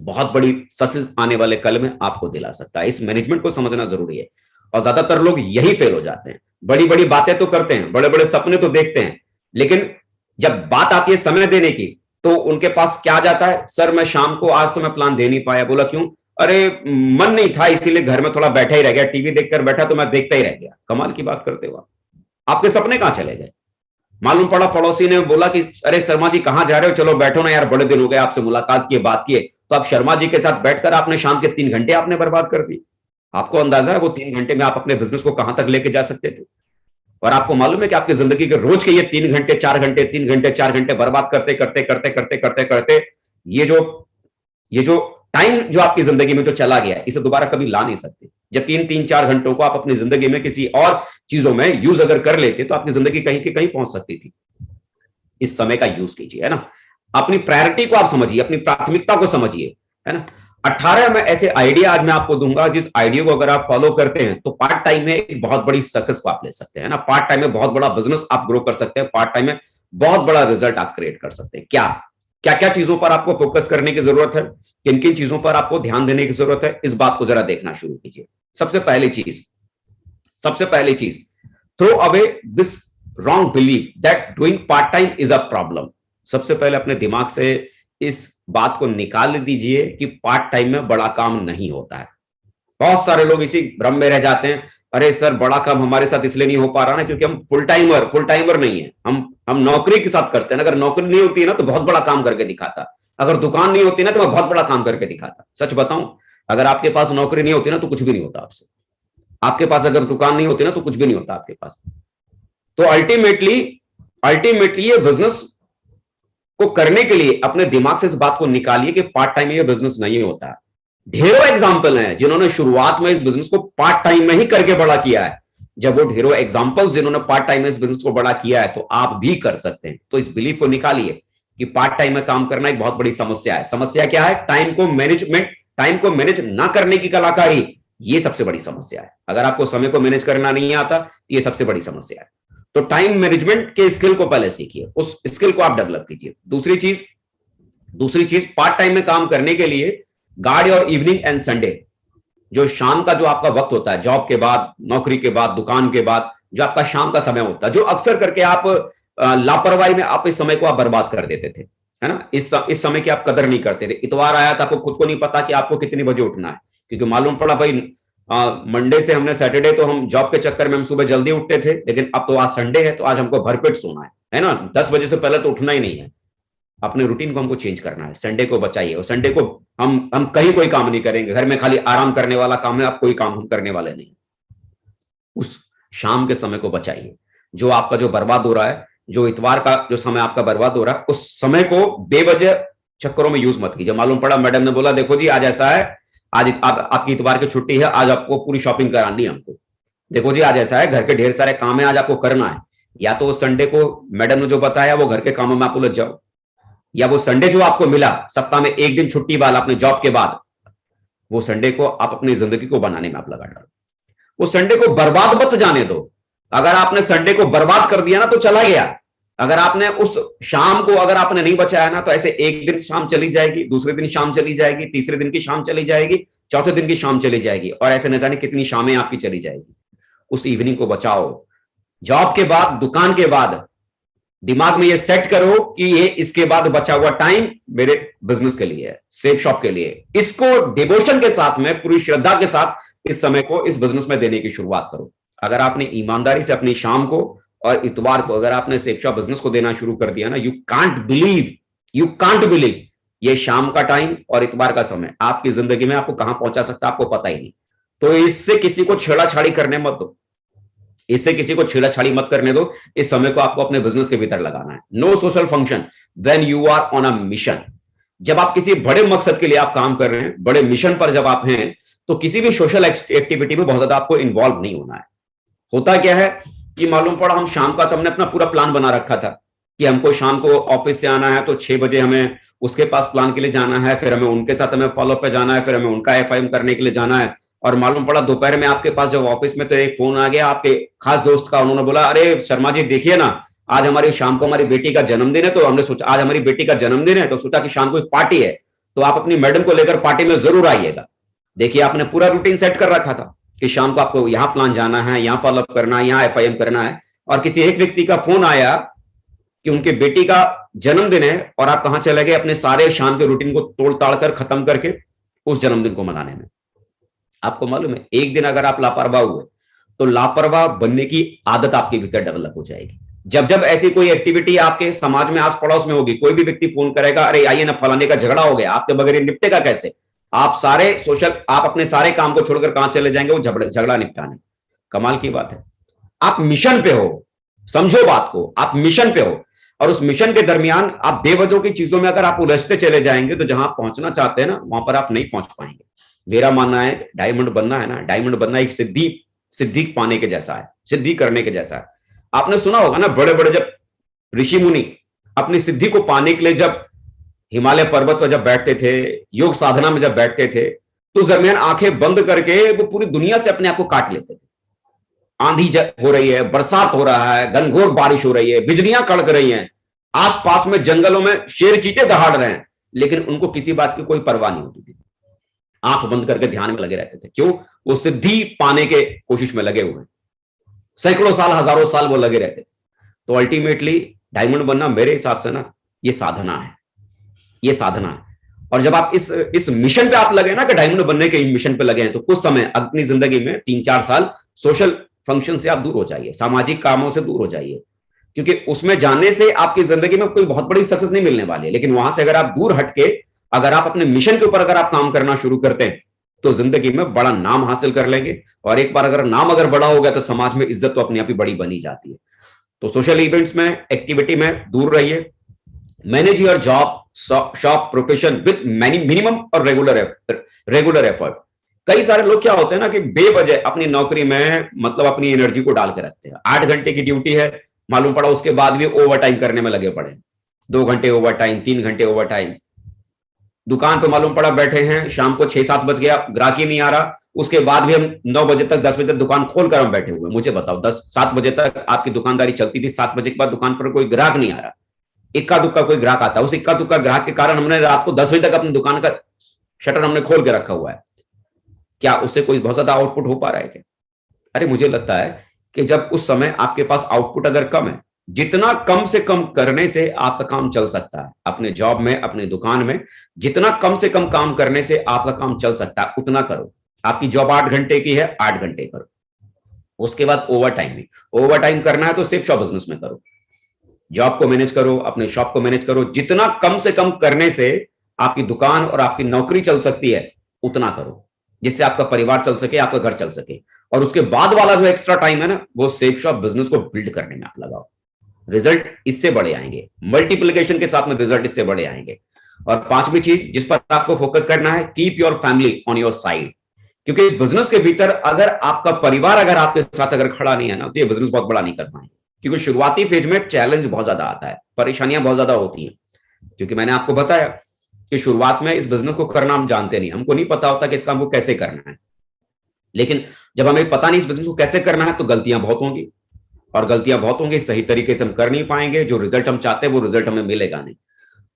बहुत बड़ी सक्सेस आने वाले कल में आपको दिला सकता है। इस मैनेजमेंट को समझना जरूरी है, और ज्यादातर लोग यही फेल हो जाते हैं। बड़ी बड़ी बातें तो करते हैं, बड़े बड़े सपने तो देखते हैं, लेकिन जब बात आती है समय देने की, तो उनके पास क्या जाता है, सर मैं शाम को आज तो मैं प्लान दे नहीं पाया। बोला क्यों? अरे मन नहीं था, इसीलिए घर में थोड़ा बैठा ही रह गया, टीवी देखकर बैठा तो मैं देखता ही रह गया। कमाल की बात करते हो आपके सपने कहां चले गए? मालूम पड़ा पड़ोसी ने बोला कि अरे शर्मा जी कहां जा रहे हो, चलो बैठो ना यार, बड़े दिन हो गए आपसे मुलाकात किए, बात किए। तो आप शर्मा जी के साथ बैठकर आपने शाम के 3 घंटे आपने बर्बाद कर दी। आपको अंदाजा है वो 3 घंटे में आप अपने बिजनेस को कहां तक लेके जा सकते थे? और आपको मालूम है कि आपकी जिंदगी के रोज के ये 3 घंटे 4 घंटे 3 घंटे 4 घंटे बर्बाद करते करते करते करते करते करते ये जो टाइम जो आपकी जिंदगी में जो चला गया, इसे दोबारा कभी ला नहीं सकते। जबकि इन 3-4 घंटों को आप अपनी जिंदगी में किसी और चीजों में यूज अगर कर लेते, तो आपकी जिंदगी कहीं के कहीं पहुंच सकती थी। इस समय का यूज कीजिए, है ना। अपनी प्रायोरिटी को आप समझिए, अपनी प्राथमिकता को समझिए, है ना। 18 में ऐसे आइडिया आज मैं आपको दूंगा, जिस आइडिया को अगर आप फॉलो करते हैं तो पार्ट टाइम में एक बहुत बड़ी सक्सेस को आप ले सकते हैं ना। पार्ट टाइम में बहुत बड़ा बिजनेस आप ग्रो कर सकते हैं, पार्ट टाइम में बहुत बड़ा रिजल्ट आप क्रिएट कर सकते हैं। क्या क्या क्या चीजों पर आपको फोकस करने की जरूरत है, किन किन चीजों पर आपको ध्यान देने की जरूरत है, इस बात को जरा देखना शुरू कीजिए। सबसे पहली चीज, throw away this wrong belief that doing part time is a problem. सबसे पहले अपने दिमाग से इस बात को निकाल दीजिए कि पार्ट टाइम में बड़ा काम नहीं होता है। बहुत सारे लोग इसी भ्रम में रह जाते हैं, अरे सर बड़ा काम हमारे साथ इसलिए नहीं हो पा रहा ना क्योंकि हम फुल टाइमर नहीं है, हम नौकरी के साथ करते हैं। अगर नौकरी नहीं होती है ना तो बहुत बड़ा काम करके दिखाता, अगर दुकान नहीं होती ना तो मैं बहुत बड़ा काम करके दिखाता। सच बताऊं, अगर आपके पास नौकरी नहीं होती ना तो कुछ भी नहीं होता आपसे, आपके पास अगर दुकान नहीं होती ना तो कुछ भी नहीं होता आपके पास। तो अल्टीमेटली ये बिजनेस को करने के लिए अपने दिमाग से इस बात को निकालिए कि पार्ट टाइम में ये बिजनेस नहीं होता है। ढेरों एग्जाम्पल हैं जिन्होंने शुरुआत में इस बिजनेस को पार्ट टाइम में ही करके बड़ा किया है। जब वो ढेरों एग्जाम्पल्स जिन्होंने पार्ट टाइम में इस बिजनेस को बड़ा किया है तो आप भी कर सकते हैं। तो इस बिलीफ को निकालिए कि पार्ट टाइम में काम करना एक बहुत बड़ी समस्या है। समस्या क्या है? टाइम को मैनेज ना करने की कलाकारी, ये सबसे बड़ी समस्या है। अगर आपको समय को मैनेज करना नहीं आता तो ये सबसे बड़ी समस्या है। तो टाइम मैनेजमेंट के स्किल को पहले सीखिए, उस स्किल को आप डेवलप कीजिए। दूसरी चीज पार्ट टाइम में काम करने के लिए गार्ड और इवनिंग एंड संडे, जो शाम का जो आपका वक्त होता है, जॉब के बाद, नौकरी के बाद, दुकान के बाद, जो आपका शाम का समय होता है, जो अक्सर करके आप लापरवाही में आप इस समय को आप बर्बाद कर देते थे, है ना। इस समय की आप कदर नहीं करते थे। इतवार आया तो आपको खुद को नहीं पता कि आपको कितने बजे उठना है, क्योंकि मालूम पड़ा भाई मंडे से हमने सैटरडे तो हम जॉब के चक्कर में हम सुबह जल्दी उठते थे, लेकिन अब तो आज संडे है तो आज हमको भरपेट सोना है ना। 10 बजे से पहले तो उठना ही नहीं है। अपने रूटीन को हमको चेंज करना है। संडे को बचाइए, और संडे को हम कहीं कोई काम नहीं करेंगे, घर में खाली आराम करने वाला काम है, आप कोई काम हम करने वाले नहीं। उस शाम के समय को बचाइए, जो आपका जो बर्बाद हो रहा है, जो इतवार का जो समय आपका बर्बाद हो रहा है, उस समय को बेवजह चक्करों में यूज मत कीजिए। मालूम पड़ा मैडम ने बोला देखो जी आज ऐसा है, आज आपकी इतवार की छुट्टी है, आज आपको पूरी शॉपिंग करानी है हमको। देखो जी आज ऐसा है, घर के ढेर सारे काम है, आज आपको करना है। या तो संडे को मैडम ने जो बताया वो घर के कामों में आप उलझ जाओ, या वो संडे जो आपको मिला सप्ताह में एक दिन छुट्टी वाला अपने जॉब के बाद, वो संडे को आप अपनी जिंदगी को बनाने में आप लगा डालो। वो संडे को बर्बाद मत जाने दो। अगर आपने संडे को बर्बाद कर दिया ना तो चला गया। अगर आपने उस शाम को अगर आपने नहीं बचाया ना तो ऐसे एक दिन शाम चली जाएगी, दूसरे दिन शाम चली जाएगी, तीसरे दिन की शाम चली जाएगी, चौथे दिन की शाम चली जाएगी, और ऐसे न जाने कितनी शामें आपकी चली जाएगी। उस इवनिंग को बचाओ। जॉब के बाद, दुकान के बाद दिमाग में ये सेट करो कि ये इसके बाद बचा हुआ टाइम मेरे बिजनेस के लिए है, सेफ शॉप के लिए। इसको डिवोशन के साथ में, पूरी श्रद्धा के साथ इस समय को इस बिजनेस में देने की शुरुआत करो। अगर आपने ईमानदारी से अपनी शाम को और इतवार को अगर आपने सेफ शॉप बिजनेस को देना शुरू कर दिया ना, यू कांट बिलीव ये शाम का टाइम और इतवार का समय आपकी जिंदगी में आपको कहां पहुंचा सकता है, आपको पता ही नहीं। तो इससे किसी को छेड़ाछाड़ी करने मत दो, इससे किसी को छेड़ाछाड़ी मत करने दो। इस समय को आपको अपने बिजनेस के भीतर लगाना है। No social function when you are on a mission. जब आप किसी बड़े मकसद के लिए आप काम कर रहे हैं, बड़े मिशन पर जब आप हैं, तो किसी भी सोशल एक्टिविटी में बहुत ज्यादा आपको इन्वॉल्व नहीं होना है। होता क्या है कि मालूम पड़ा हम शाम का तो हमने अपना पूरा प्लान बना रखा था कि हमको शाम को ऑफिस से आना है तो 6 बजे हमें उसके पास प्लान के लिए जाना है, फिर हमें उनके साथ हमें फॉलोअप पे जाना है, फिर हमें उनका एफआईएम करने के लिए जाना है। और मालूम पड़ा दोपहर में आपके पास जब ऑफिस में तो एक फोन आ गया आपके खास दोस्त का, उन्होंने बोला अरे शर्मा जी देखिए ना, आज हमारी शाम को हमारी बेटी का जन्मदिन है, तो हमने सोचा आज हमारी बेटी का जन्मदिन है तो सोचा कि शाम को एक पार्टी है, तो आप अपनी मैडम को लेकर पार्टी में जरूर आइएगा। देखिए आपने पूरा रूटीन सेट कर रखा था कि शाम को आपको यहाँ प्लान जाना है, यहाँ फॉलोअप करना है, यहाँ एफआईएम करना है, और किसी एक व्यक्ति का फोन आया कि उनके बेटी का जन्मदिन है और आप कहां चले गए अपने सारे शाम के रूटीन को तोड़ ताड़ कर खत्म करके उस जन्मदिन को मनाने में। आपको मालूम है एक दिन अगर आप लापरवाह हुए तो लापरवाह बनने की आदत आपके भीतर डेवलप हो जाएगी। जब जब ऐसी कोई एक्टिविटी आपके समाज में आस पड़ोस में होगी, कोई भी व्यक्ति फोन करेगा अरे आइए ना फलाने का झगड़ा हो गया, आपके बगैर निपटेगा कैसे, आप अपने सारे काम को छोड़कर कहां चले जाएंगे वो झगड़ा निपटाने। कमाल की बात है, आप मिशन पे हो, समझो बात को, आप मिशन पे हो, और उस मिशन के दरमियान आप बेवजह की चीजों में अगर आप उलझते चले जाएंगे तो जहां आप पहुंचना चाहते हैं ना वहां पर आप नहीं पहुंच पाएंगे। मेरा मानना है डायमंड बनना है ना, डायमंड बनना एक सिद्धि पाने के जैसा है, सिद्धि करने के जैसा है। आपने सुना होगा ना बड़े बड़े जब ऋषि मुनि अपनी सिद्धि को पाने के लिए जब हिमालय पर्वत पर जब बैठते थे, योग साधना में जब बैठते थे, तो उस दरमियान आंखें बंद करके वो पूरी दुनिया से अपने आप को काट लेते थे। आंधी हो रही है, बरसात हो रहा है, घनघोर बारिश हो रही है, बिजलियां कड़क रही हैं, आसपास में जंगलों में शेर चीते दहाड़ रहे हैं, लेकिन उनको किसी बात की कोई परवाह नहीं होती थी। आंख बंद करके ध्यान में लगे रहते थे। क्यों? वो सिद्धि पाने के कोशिश में लगे हुए हैं, सैकड़ों साल, हजारों साल वो लगे रहते थे। तो अल्टीमेटली डायमंड बनना मेरे हिसाब से ना ये साधना है, ये साधना है। और जब आप इस मिशन पे आप लगे ना कि डायमंड बनने के मिशन पे लगे हैं, तो कुछ समय अपनी जिंदगी में 3-4 साल सोशल फंक्शन से आप दूर हो जाइए, सामाजिक कामों से दूर हो जाइए, क्योंकि उसमें जाने से आपकी जिंदगी में कोई बहुत बड़ी सक्सेस नहीं मिलने वाली है। लेकिन वहां से अगर आप दूर हटके अगर आप अपने मिशन के ऊपर अगर आप काम करना शुरू करते हैं तो जिंदगी में बड़ा नाम हासिल कर लेंगे। और एक बार अगर नाम अगर बड़ा हो गया तो समाज में इज्जत तो अपने आप ही बड़ी बनी जाती है। तो सोशल इवेंट्स में, एक्टिविटी में दूर रहिए। Manage your job, shop, profession with minimum और रेगुलर एफर्ट। कई सारे लोग क्या होते हैं ना कि बेवजह अपनी नौकरी में मतलब अपनी एनर्जी को डाल के रखते हैं। 8 घंटे की ड्यूटी है, मालूम पड़ा उसके बाद भी ओवर टाइम करने में लगे पड़े, 2 घंटे ओवर टाइम, 3 घंटे ओवर टाइम। दुकान पे मालूम पड़ा बैठे हैं, शाम को 6-7 बज गया, ग्राहक ही नहीं आ रहा, उसके बाद भी हम 9 बजे तक, 10 बजे तक दुकान खोलकर हम बैठे हुए। मुझे बताओ, 7 बजे तक आपकी दुकानदारी चलती थी, 7 बजे के बाद दुकान पर कोई ग्राहक नहीं आ रहा, इक्का दुक्का कोई ग्राहक आता है, उस इक्का दुक्का ग्राहक के कारण हमने रात को 10 बजे तक अपनी दुकान का शटर हमने खोल के रखा हुआ है। क्या उससे कोई बहुत ज्यादा आउटपुट हो पा रहा है क्या? अरे मुझे लगता है कि जब उस समय आपके पास आउटपुट अगर कम है, जितना कम से कम करने से आपका काम चल सकता है, अपने जॉब में, अपने दुकान में जितना कम से कम काम करने से आपका काम चल सकता है उतना करो। आपकी जॉब 8 घंटे की है, 8 घंटे करो। उसके बाद ओवर टाइम करना है तो सिर्फ शॉप बिजनेस में करो, जॉब को मैनेज करो, अपने शॉप को मैनेज करो। जितना कम से कम करने से आपकी दुकान और आपकी नौकरी चल सकती है उतना करो, जिससे आपका परिवार चल सके, आपका घर चल सके। और उसके बाद वाला जो एक्स्ट्रा टाइम है ना, वो सेफ शॉप बिजनेस को बिल्ड करने में आप लगाओ। रिजल्ट इससे बड़े आएंगे, मल्टीप्लिकेशन के साथ में रिजल्ट इससे बड़े आएंगे। और 5वीं चीज जिस पर आपको फोकस करना है, keep your family on your side. क्योंकि इस बिजनेस के भीतर अगर आपका परिवार अगर आपके साथ अगर खड़ा नहीं है ना, तो ये बिजनेस बहुत बड़ा नहीं कर पाएंगे। क्योंकि शुरुआती फेज में चैलेंज बहुत ज्यादा आता है, परेशानियां बहुत ज्यादा होती हैं। क्योंकि मैंने आपको बताया कि शुरुआत में इस बिजनेस को करना हम जानते नहीं, हमको नहीं पता होता कि इस काम को कैसे करना है। लेकिन जब हमें पता नहीं इस बिजनेस को कैसे करना है तो गलतियां बहुत होंगी, और गलतियां बहुत होंगी, सही तरीके से हम कर नहीं पाएंगे, जो रिजल्ट हम चाहते हैं वो रिजल्ट हमें मिलेगा नहीं।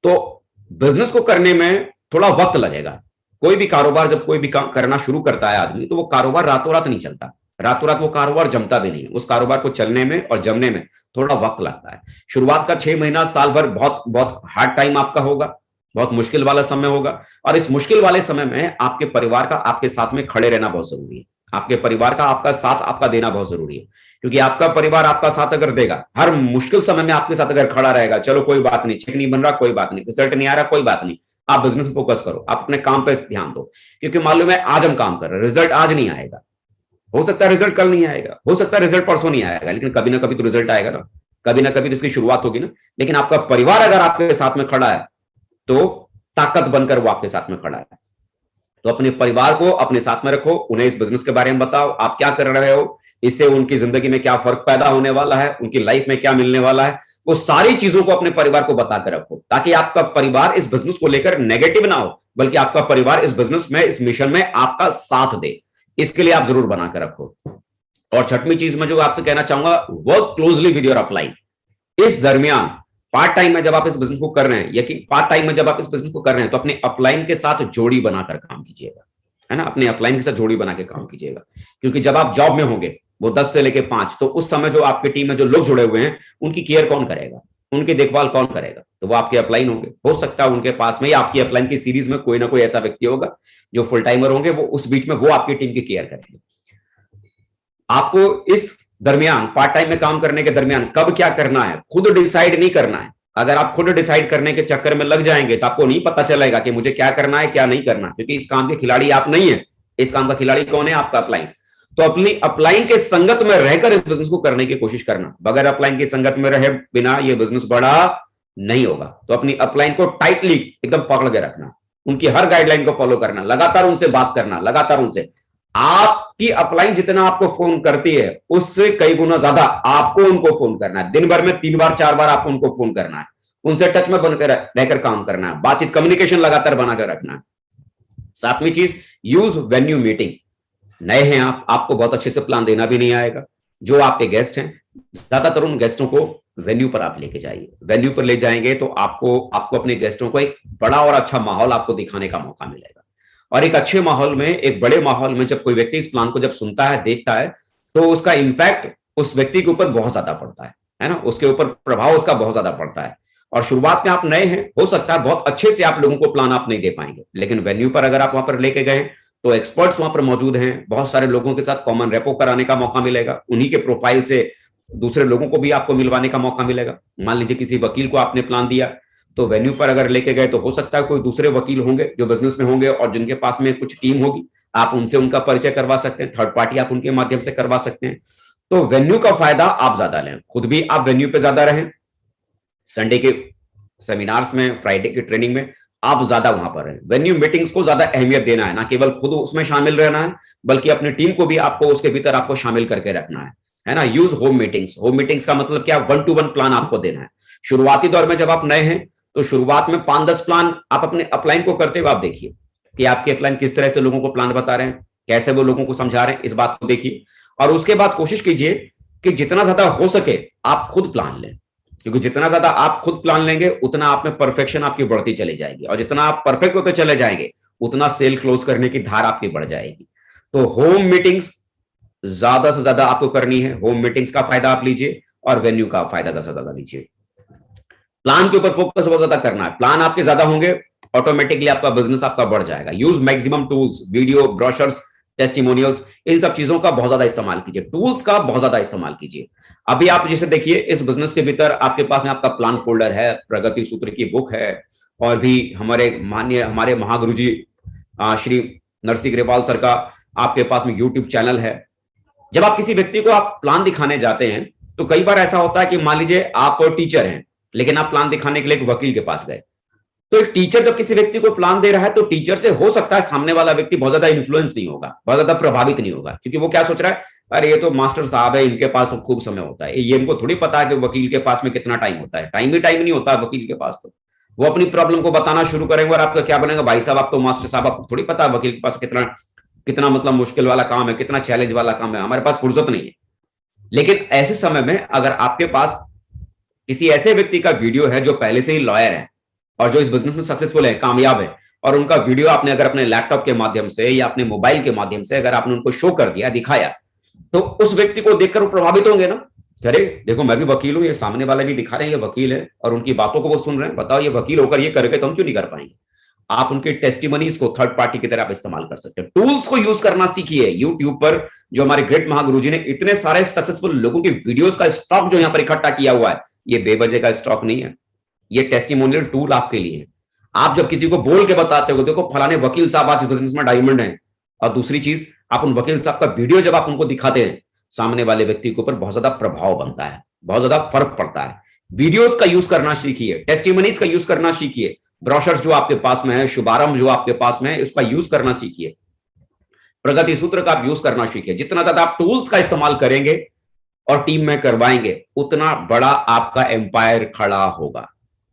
तो बिजनेस को करने में थोड़ा वक्त लगेगा। कोई भी कारोबार जब कोई भी काम करना शुरू करता है आदमी, तो वो कारोबार रातों रात नहीं चलता, रातों रात वो कारोबार जमता भी नहीं है। उस कारोबार को चलने में और जमने में थोड़ा वक्त लगता है। शुरुआत का 6 महीना, साल भर बहुत बहुत हार्ड टाइम आपका होगा, बहुत मुश्किल वाला समय होगा। और इस मुश्किल वाले समय में आपके परिवार का आपके साथ में खड़े रहना बहुत जरूरी है। आपके परिवार का आपका साथ आपका देना बहुत जरूरी है। क्योंकि आपका परिवार आपका साथ अगर देगा, हर मुश्किल समय में आपके साथ अगर खड़ा रहेगा, चलो कोई बात नहीं, चेक नहीं बन रहा कोई बात नहीं, रिजल्ट नहीं आ रहा कोई बात नहीं, आप बिजनेस में फोकस करो, आप अपने काम पे ध्यान दो। क्योंकि मालूम है आज हम काम कर रहे हैं, रिजल्ट आज नहीं आएगा, हो सकता है रिजल्ट कल नहीं आएगा, हो सकता है रिजल्ट परसों नहीं आएगा, लेकिन कभी ना कभी तो रिजल्ट आएगा ना, कभी ना कभी तो इसकी शुरुआत होगी ना। लेकिन आपका परिवार अगर आपके साथ में खड़ा है तो ताकत बनकर वो आपके साथ में खड़ा है। तो अपने परिवार को अपने साथ में रखो, उन्हें इस बिजनेस के बारे में बताओ, आप क्या कर रहे हो, इससे उनकी जिंदगी में क्या फर्क पैदा होने वाला है, उनकी लाइफ में क्या मिलने वाला है, वो सारी चीजों को अपने परिवार को बताकर रखो, ताकि आपका परिवार इस बिजनेस को लेकर नेगेटिव ना हो, बल्कि आपका परिवार इस बिजनेस में, इस मिशन में आपका साथ दे। इसके लिए आप जरूर बनाकर रखो। और 6वीं चीज में जो आपसे कहना चाहूंगा, work closely with your upline. इस दरमियान पार्ट टाइम में जब आप इस बिजनेस को कर रहे हैं, या कि पार्ट टाइम में जब आप इस बिजनेस को कर रहे हैं, तो अपने अपलाइन के साथ जोड़ी बनाकर काम कीजिएगा, है ना। अपने अपलाइन के साथ जोड़ी बना के काम कीजिएगा। क्योंकि जब आप जॉब में होंगे, वो 10 से लेके 5, तो उस समय जो आपकी टीम में जो लोग जुड़े हुए हैं, उनकी केयर कौन करेगा, उनकी देखभाल कौन करेगा? तो वो आपके अपलाइन होंगे। हो सकता है उनके पास में या आपकी अपलाइन की सीरीज में कोई ना कोई ऐसा व्यक्ति होगा जो फुल टाइमर होंगे, वो उस बीच में वो आपकी टीम की केयर करेंगे। आपको इस दरमियान, पार्ट टाइम में काम करने के दरमियान कब क्या करना है खुद डिसाइड नहीं करना है। अगर आप खुद डिसाइड करने के चक्कर में लग जाएंगे तो आपको नहीं पता चलेगा कि मुझे क्या करना है क्या नहीं करना, क्योंकि इस काम के खिलाड़ी आप नहीं है। इस काम का खिलाड़ी कौन है? आपका अपलाइन। तो अपनी अपलाइन के संगत में रहकर इस बिजनेस को करने की कोशिश करना। बगैर अपलाइन की संगत में रहे बिना ये बिजनेस बड़ा नहीं होगा। तो अपनी अपलाइन को टाइटली एकदम पकड़ के रखना, उनकी हर गाइडलाइन को फॉलो करना, लगातार उनसे बात करना, लगातार उनसे। आपकी अपलाइन जितना आपको फोन करती है उससे कई गुना ज्यादा आपको उनको फोन करना है। दिन भर में 3 बार 4 बार आपको उनको फोन करना है, उनसे टच में बनकर रहकर काम करना है, बातचीत कम्युनिकेशन लगातार बनाकर रखना है। 7वीं चीज, यूज वेन्यू मीटिंग। नए हैं आप, आपको बहुत अच्छे से प्लान देना भी नहीं आएगा। जो आपके गेस्ट हैं, ज्यादातर उन गेस्टों को वेन्यू पर आप लेके जाइए। वेन्यू पर ले जाएंगे तो आपको अपने गेस्टों को एक बड़ा और अच्छा माहौल आपको दिखाने का मौका मिलेगा। और एक अच्छे माहौल में, एक बड़े माहौल में जब कोई व्यक्ति इस प्लान को जब सुनता है, देखता है, तो उसका इंपैक्ट उस व्यक्ति के ऊपर बहुत ज्यादा पड़ता है ना, उसके ऊपर प्रभाव उसका बहुत ज्यादा पड़ता है। और शुरुआत में आप नए हैं, हो सकता है बहुत अच्छे से आप लोगों को प्लान आप नहीं दे पाएंगे, लेकिन वेन्यू पर अगर आप वहां पर लेके गए तो एक्सपर्ट्स वहां पर मौजूद हैं, बहुत सारे लोगों के साथ कॉमन रेपो कराने का मौका मिलेगा, उन्हीं के प्रोफाइल से दूसरे लोगों को भी आपको मिलवाने का मौका मिलेगा। मान लीजिए किसी वकील को आपने प्लान दिया, तो वेन्यू पर अगर लेके गए तो हो सकता है कोई दूसरे वकील होंगे जो बिजनेस में होंगे और जिनके पास में कुछ टीम होगी, आप उनसे उनका परिचय करवा सकते हैं, थर्ड पार्टी आप उनके माध्यम से करवा सकते हैं। तो वेन्यू का फायदा आप ज्यादा लें, खुद भी आप वेन्यू पे ज्यादा रहें, संडे के सेमिनार्स में, फ्राइडे की ट्रेनिंग में आप ज्यादा वहां पर हैं। वेन्यू मीटिंग्स को ज्यादा अहमियत देना है, ना केवल खुद उसमें शामिल रहना है, बल्कि अपनी टीम को भी आपको उसके भीतर आपको शामिल करके रखना है ना। Use home meetings. Home meetings का मतलब क्या, 1-to-1 प्लान आपको देना है। शुरुआती दौर में जब आप नए हैं तो शुरुआत में 5-10 प्लान आप अपने अपलाइन को करते हुए आप देखिए कि आपके अपलाइन किस तरह से लोगों को प्लान बता रहे हैं, कैसे वो लोगों को समझा रहे हैं, इस बात को देखिए। और उसके बाद कोशिश कीजिए कि जितना ज्यादा हो सके आप खुद प्लान लें, क्योंकि जितना ज्यादा आप खुद प्लान लेंगे उतना आप में परफेक्शन आपकी बढ़ती चली जाएगी, और जितना आप परफेक्ट होते चले जाएंगे उतना सेल क्लोज करने की धार आपकी बढ़ जाएगी। तो होम मीटिंग्स ज्यादा से ज्यादा आपको करनी है, होम मीटिंग्स का फायदा आप लीजिए और वेन्यू का फायदा ज्यादा से ज्यादा लीजिए। प्लान के ऊपर फोकस बहुत ज्यादा करना है, प्लान आपके ज्यादा होंगे ऑटोमेटिकली आपका बिजनेस आपका बढ़ जाएगा। Use maximum tools, video, brochures, testimonials, इन सब चीजों का बहुत ज्यादा इस्तेमाल कीजिए, टूल्स का बहुत ज्यादा इस्तेमाल कीजिए। अभी आप जैसे देखिए इस बिजनेस के भीतर आपके पास में आपका प्लान फोल्डर है, प्रगति सूत्र की बुक है, और भी हमारे महागुरु जी श्री नरसिंह ग्रेवाल सर का आपके पास में यूट्यूब चैनल है। जब आप किसी व्यक्ति को आप प्लान दिखाने जाते हैं तो कई बार ऐसा होता है कि मान लीजिए आप टीचर हैं, लेकिन आप प्लान दिखाने के लिए एक वकील के पास गए, तो एक टीचर जब किसी व्यक्ति को प्लान दे रहा है तो टीचर से हो सकता है सामने वाला व्यक्ति बहुत ज्यादा इन्फ्लुएंस नहीं होगा, बहुत ज्यादा प्रभावित नहीं होगा, क्योंकि वो क्या सोच रहा है, अरे ये तो मास्टर साहब है, इनके पास तो खूब समय होता है, ये इनको थोड़ी पता है कि वकील के पास में कितना टाइम होता है, टाइम ही टाइम नहीं होता है वकील के पास। तो वो अपनी प्रॉब्लम को बताना शुरू करेंगे और आपका क्या बनेगा, भाई साहब आप तो मास्टर साहब, आपको थोड़ी पता है वकील के पास कितना कितना मतलब मुश्किल वाला काम है, कितना चैलेंज वाला काम है, हमारे पास फुर्सत नहीं है। लेकिन ऐसे समय में अगर आपके पास किसी ऐसे व्यक्ति का वीडियो है जो पहले से ही लॉयर है और जो इस बिजनेस में सक्सेसफुल है, कामयाब है, और उनका वीडियो आपने अगर अपने लैपटॉप के माध्यम से या अपने मोबाइल के माध्यम से अगर आपने उनको शो कर दिया, दिखाया, तो उस व्यक्ति को देखकर वो प्रभावित होंगे ना, अरे देखो मैं भी वकील हूं, ये सामने वाले भी दिखा रहे हैं ये वकील है, और उनकी बातों को वो सुन रहे हैं, बताओ ये वकील होकर ये करके तो हम क्यों नहीं कर पाएंगे। आप उनके टेस्टिमनीज को थर्ड पार्टी की तरह आप इस्तेमाल कर सकते हैं। टूल्स को यूज करना सीखिए। यूट्यूब पर जो हमारे ग्रेट महागुरु जी ने इतने सारे सक्सेसफुल लोगों के वीडियोस का स्टॉक जो यहां पर इकट्ठा किया हुआ है, ये बेवजह का स्टॉक नहीं है, ये टेस्टिमोनियल टूल आपके लिए है। आप जब किसी को बोल के बताते हो, देखो फलाने वकील साहब आज बिजनेस में डायमंड है, और दूसरी चीज आप उन वकील साहब का वीडियो जब आप उनको दिखाते हैं, सामने वाले व्यक्ति के ऊपर बहुत ज्यादा प्रभाव बनता है, बहुत ज्यादा फर्क पड़ता है। वीडियोस का यूज करना सीखिए, टेस्टिमनीज का यूज करना सीखिए, ब्रोशर्स जो आपके पास में है, शुभारंभ जो आपके पास में है, उसका यूज करना सीखिए, प्रगति सूत्र का आप यूज करना सीखिए। जितना ज्यादा आप टूल्स का इस्तेमाल करेंगे और टीम में करवाएंगे, उतना बड़ा आपका एम्पायर खड़ा होगा,